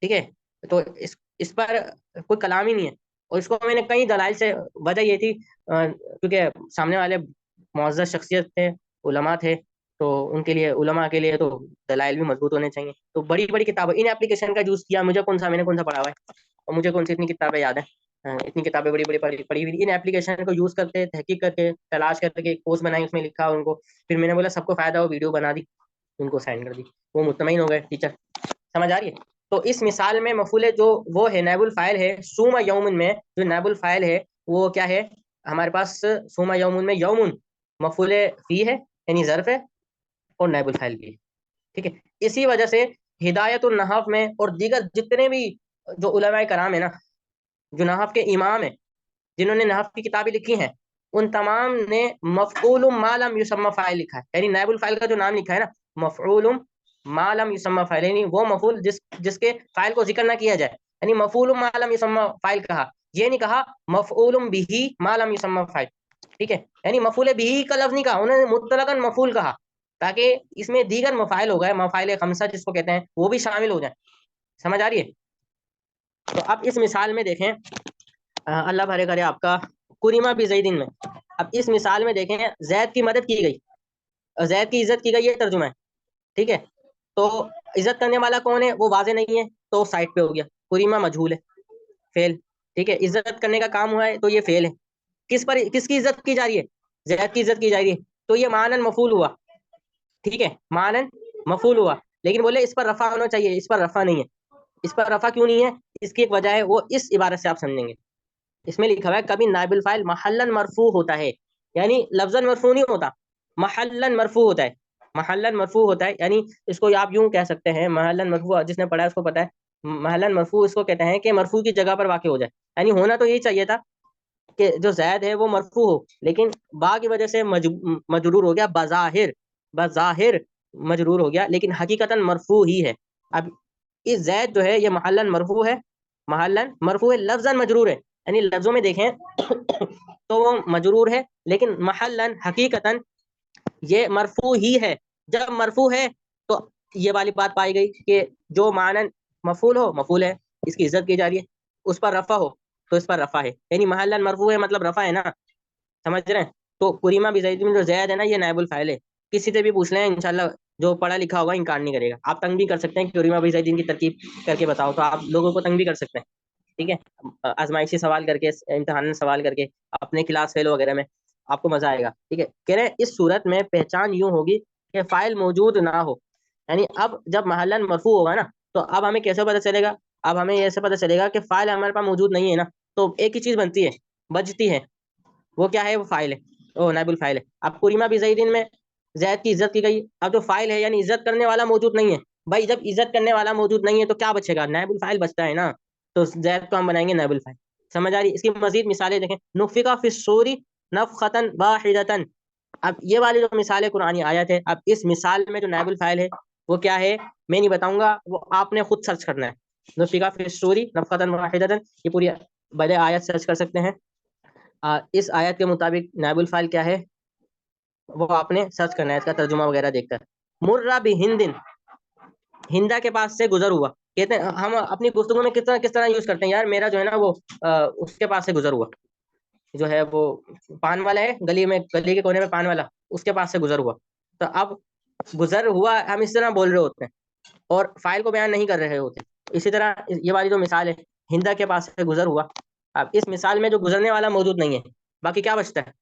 ठीक है, तो इस पर कोई कलाम ही नहीं है। और इसको मैंने कई दलाइल से, वजह ये थी क्योंकि सामने वाले मुअज़्ज़ज़ शख्सियत थे, उलमा थे, तो उनके लिए, उलमा के लिए तो दलाइल भी मजबूत होने चाहिए। तो बड़ी बड़ी किताबें, इन एप्लीकेशन का यूज़ किया। मुझे कौन सा, मैंने कौन सा पढ़ा हुआ है और मुझे कौन सी इतनी किताबें याद है? इतनी किताबें बड़ी बड़ी पढ़ी हुई। इन एप्लीकेशन को यूज़ करके, तहकीक करके, तलाश करके एक पोस्ट बनाई, उसमें लिखा उनको। फिर मैंने बोला सबको फायदा हो, वीडियो बना दी, उनको सेंड कर दी, वो मुतमईन हो गए टीचर। समझ आ रही है? तो इस मिसाल में मफूल जो वो है नायबुल फाइल है, सूमा यौमुन में जो नायबुल फाइल है वो क्या है हमारे पास? सूमा यौमुन में यौमुन मफूल फी है, यानी ज़र्फ है, और नायबुल फाइल भी है। ठीक है, इसी वजह से हिदायतुन नहव में और दीगर जितने भी जो उलमाए कराम है ना, जो नहव के इमाम है, जिन्होंने नहव की किताबें लिखी हैं, उन तमाम ने मफऊल मालम युसम्मा फाइल लिखा है। यानी नायबुल फाइल का जो नाम लिखा है ना, मफऊल मालम युसम्मा फाइल, यानी वो मफूल जिसके फाइल को जिक्र ना किया जाए, यानी मफूल मालम युसम्मा फाइल कहा। ये नहीं कहा मफऊल बिही मालम युसम्मा फाइल। ठीक है, यानी मफूल बिही का लफ्ज नहीं कहा उन्होंने, मुतलकन मफूल कहा, ताकि इसमें दीगर मफाइल हो गए, मफाइल खमसा जिसको कहते हैं, वो भी शामिल हो जाए। समझ आ रही है? तो अब इस मिसाल में देखें, अल्लाह भरे करे आपका, कुरिमा भी जैदिन में। अब इस मिसाल में देखें, जैद की मदद की गई, जैद की इज्जत की गई, ये तर्जुमा है। ठीक है, तो इज्जत करने वाला कौन है वो वाजे नहीं है, तो साइड पे हो गया, कुरिमा मजहूल है, फेल। ठीक है, इज्जत करने का काम हुआ है तो ये फेल है। किस पर, किसकी इज्जत की जा रही है? जैद की इज्जत की जा रही है, तो ये मानन मफूल हुआ। ठीक है, मानन मफूल हुआ, लेकिन बोले इस पर रफा होना चाहिए, इस पर रफा नहीं है। इस पर रफा क्यों नहीं है? इसकी एक वजह है, वो इस इबारत से आप समझेंगे। इसमें लिखा हुआ है कभी नाइबुल फाइल महल्लन मरफू होता है, यानी लफ्जन मरफू नहीं होता, महल्लन मरफू होता है। महल्लन मरफू होता है, यानी इसको आप यूं कह सकते हैं, महल्लन मरफू, जिसने पढ़ा है उसको पता है। महल्लन मरफू इसको कहते हैं कि मरफू की जगह पर वाक़ हो जाए। यानी होना तो यही चाहिए था कि जो जैद है वो मरफू हो, लेकिन बा की वजह से मजरूर हो गया, बज़ाहिर, बज़ाहिर मजरूर हो गया, लेकिन हकीकतन मरफू ही है। अब इस जैद जो है ये महल्लन मरफू है, महल्लन मरफू है, लफ्जन मजरूर है। यानी लफ्जों में देखें तो वो मजरूर है, लेकिन महल्लन हकीकतन ये मरफू ही है। जब मरफू है तो ये वाली बात पाई गई कि जो मानन मफूल हो, मफूल है, इसकी इज्जत की जा रही है, उस पर रफा हो तो इस पर रफा है, यानी महल्लन मरफू है मतलब रफा है ना। समझ रहे हैं? तो कुरीमा भी जैद में जो जैद है ना, ये नायबुल फाइल है। किसी से भी पूछ लें इंशाल्लाह, जो पढ़ा लिखा होगा इनकार नहीं करेगा। आप तंग भी कर सकते हैं कि कुरीमा भी जैद की तरकीब करके बताओ, तो आप लोगों को तंग भी कर सकते हैं। ठीक है, आजमाइशी सवाल करके, इम्तहान में सवाल करके, अपने क्लास फेल वगैरह में, आपको मजा आएगा। ठीक है, कह रहे हैं इस सूरत में पहचान यूं होगी कि फाइल मौजूद ना हो। यानी अब जब महल्लन मरफू होगा ना, तो अब हमें कैसे पता चलेगा? अब हमें ऐसे पता चलेगा कि फाइल हमारे पास मौजूद नहीं है ना, तो एक ही चीज बनती है, बचती है, वो क्या है? वो फाइल है, ओ नाइबुल फाइल है। अब कुरीमा भी जैदिन में जैद की इज्जत की गई, अब जो फाइल है यानी इज्जत करने वाला मौजूद नहीं है। भाई जब इज्जत करने वाला मौजूद नहीं है तो क्या बचेगा? नाइबुल फाइल बचता है ना, तो जैद को हम बनाएंगे नाइबुल फाइल। समझ आ रही? इसकी मजीद मिसालें देखें, नुफ़िका फिस्सूरी नफ़ख़तन वाहिदतन, अब ये वाली जो मिसाल है कुरानी आयत है, अब इस मिसाल में जो नाइबुल फाइल है वो क्या है, मैं नहीं बताऊंगा, वो आपने खुद सर्च करना है। नुफ़िका फी स्टोरी नफ़क़तन वाहिदतन, ये पूरी बड़े आयत सर्च कर सकते हैं। इस आयत के मुताबिक नाइबुल फाइल क्या है वो आपने सर्च करना है, इसका तर्जुमा वगैरह देखकर। मुर्रा भी हिंदिन, हिंदा के पास से गुजर हुआ। कहते हैं हम अपनी गुफ्तगू में किस तरह यूज करते हैं, यार मेरा जो है ना वो उसके पास से गुजर हुआ, जो है वो पान वाला है गली में, गली के कोने में पान वाला, उसके पास से गुजर हुआ। तो अब गुजर हुआ हम इस तरह बोल रहे होते हैं और फाइल को बयान नहीं कर रहे होते। इसी तरह ये वाली जो मिसाल है, हिंदा के पास से गुजर हुआ, अब इस मिसाल में जो गुजरने वाला मौजूद नहीं है, बाकी क्या बचता है,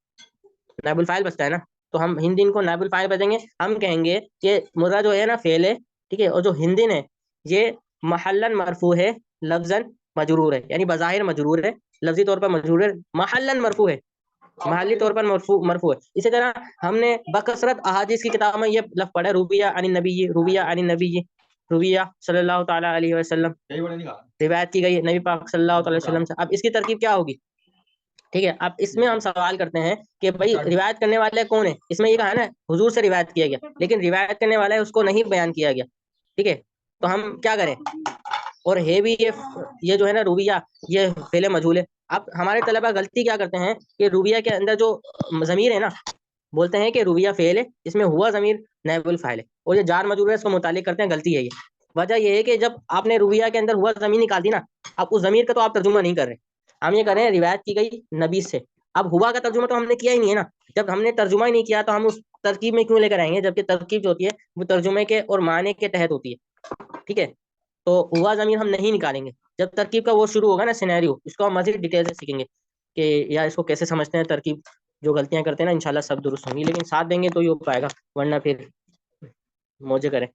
नाइबुल फाइल बचता है ना। तो हम हिंदिन को नाइबुल फाइल बचेंगे, हम कहेंगे कि मुर्रा जो है ना फेल है, ठीक है, और जो हिंदिन है ये महल्लन मरफू है, लफ्जन मजरूर है, यानी बज़ाहिर मजरूर है, लफ्जी तौर पर मजरूर है, महल्लन मरफू है, महल्ली तौर पर मरफू मरफू है। इसी तरह हमने बकसरत अहादीस की किताब में ये लफ्ज़ पढ़ा, रुबिया अनिन नबी, रुबिया अनिन नबी, रुबिया सल्लल्लाहु ताला अलैहि वसल्लम, रिवायत की गई है नबी पाक सल्लल्लाहु अलैहि वसल्लम से। अब इसकी तरकीब क्या होगी, ठीक है। अब इसमें हम सवाल करते हैं कि भाई रिवायत करने वाले कौन है, इसमें ये कहा है ना हुजूर से रिवायत किया गया, लेकिन रिवायत करने वाला है उसको नहीं बयान किया गया, ठीक है। तो हम क्या करें, और है भी ये जो है ना रूबिया, ये फेले मजहूल है। अब हमारे तलबा गलती क्या करते हैं कि रूबिया के अंदर जो ज़मीर है ना, बोलते हैं कि रूबिया फेल है, इसमें हुआ ज़मीर नाइबुल फाइल है, और ये जार मजरूर है, इसको मुतालिक करते हैं, गलती है ये। वजह ये है कि जब आपने रूबिया के अंदर हुआ ज़मीर निकाल दी ना, अब उस ज़मीर का तो आप तर्जुमा नहीं कर रहे, हम ये कर रहे हैं रिवायत की गई नबी से। अब हुआ का तर्जुमा तो हमने किया ही नहीं है ना, जब हमने तर्जुमा ही नहीं किया तो हम उस तरकीब में क्यों लेकर आएंगे, जबकि तरकीब जो होती है वो तर्जुमे के और माने के तहत होती है, ठीक है। तो हुआ ज़मीर हम नहीं निकालेंगे, जब तरकीब का वो शुरू होगा ना सिनेरियो, इसको हम मजीद डिटेल से सीखेंगे कि यार इसको कैसे समझते हैं तरकीब, जो गलतियां करते हैं ना इंशाल्लाह सब दुरुस्त होंगी, लेकिन साथ देंगे तो ही हो पाएगा, वरना फिर मौजे करें।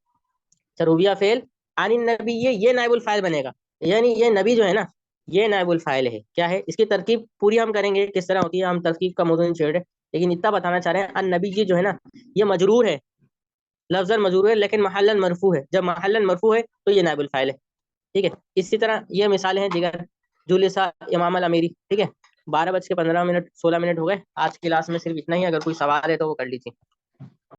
रूबिया फेल आनी नबी, ये नाइबुल फाइल बनेगा, यानी ये नबी जो है ना ये नाइबुल फाइल है। क्या है इसकी तरकीब पूरी हम करेंगे, किस तरह होती है, हम तरकीब का मौजूद नहीं छेड़ रहे, लेकिन इतना बताना चाह रहे हैं अन नबी, ये जो है ना ये मजरूर है, लफ्जन मजरूर है, लेकिन महल्लन मरफू है, जब महल्लन मरफू है तो ये नाइबुल फाइल है, ठीक है। इसी तरह ये मिसालें हैं दिगर, जुलिसा इमाम अल अमीरी, ठीक है। 12:15 16 मिनट हो गए, आज की क्लास में सिर्फ इतना ही, अगर कोई सवाल है तो वो कर लीजिए।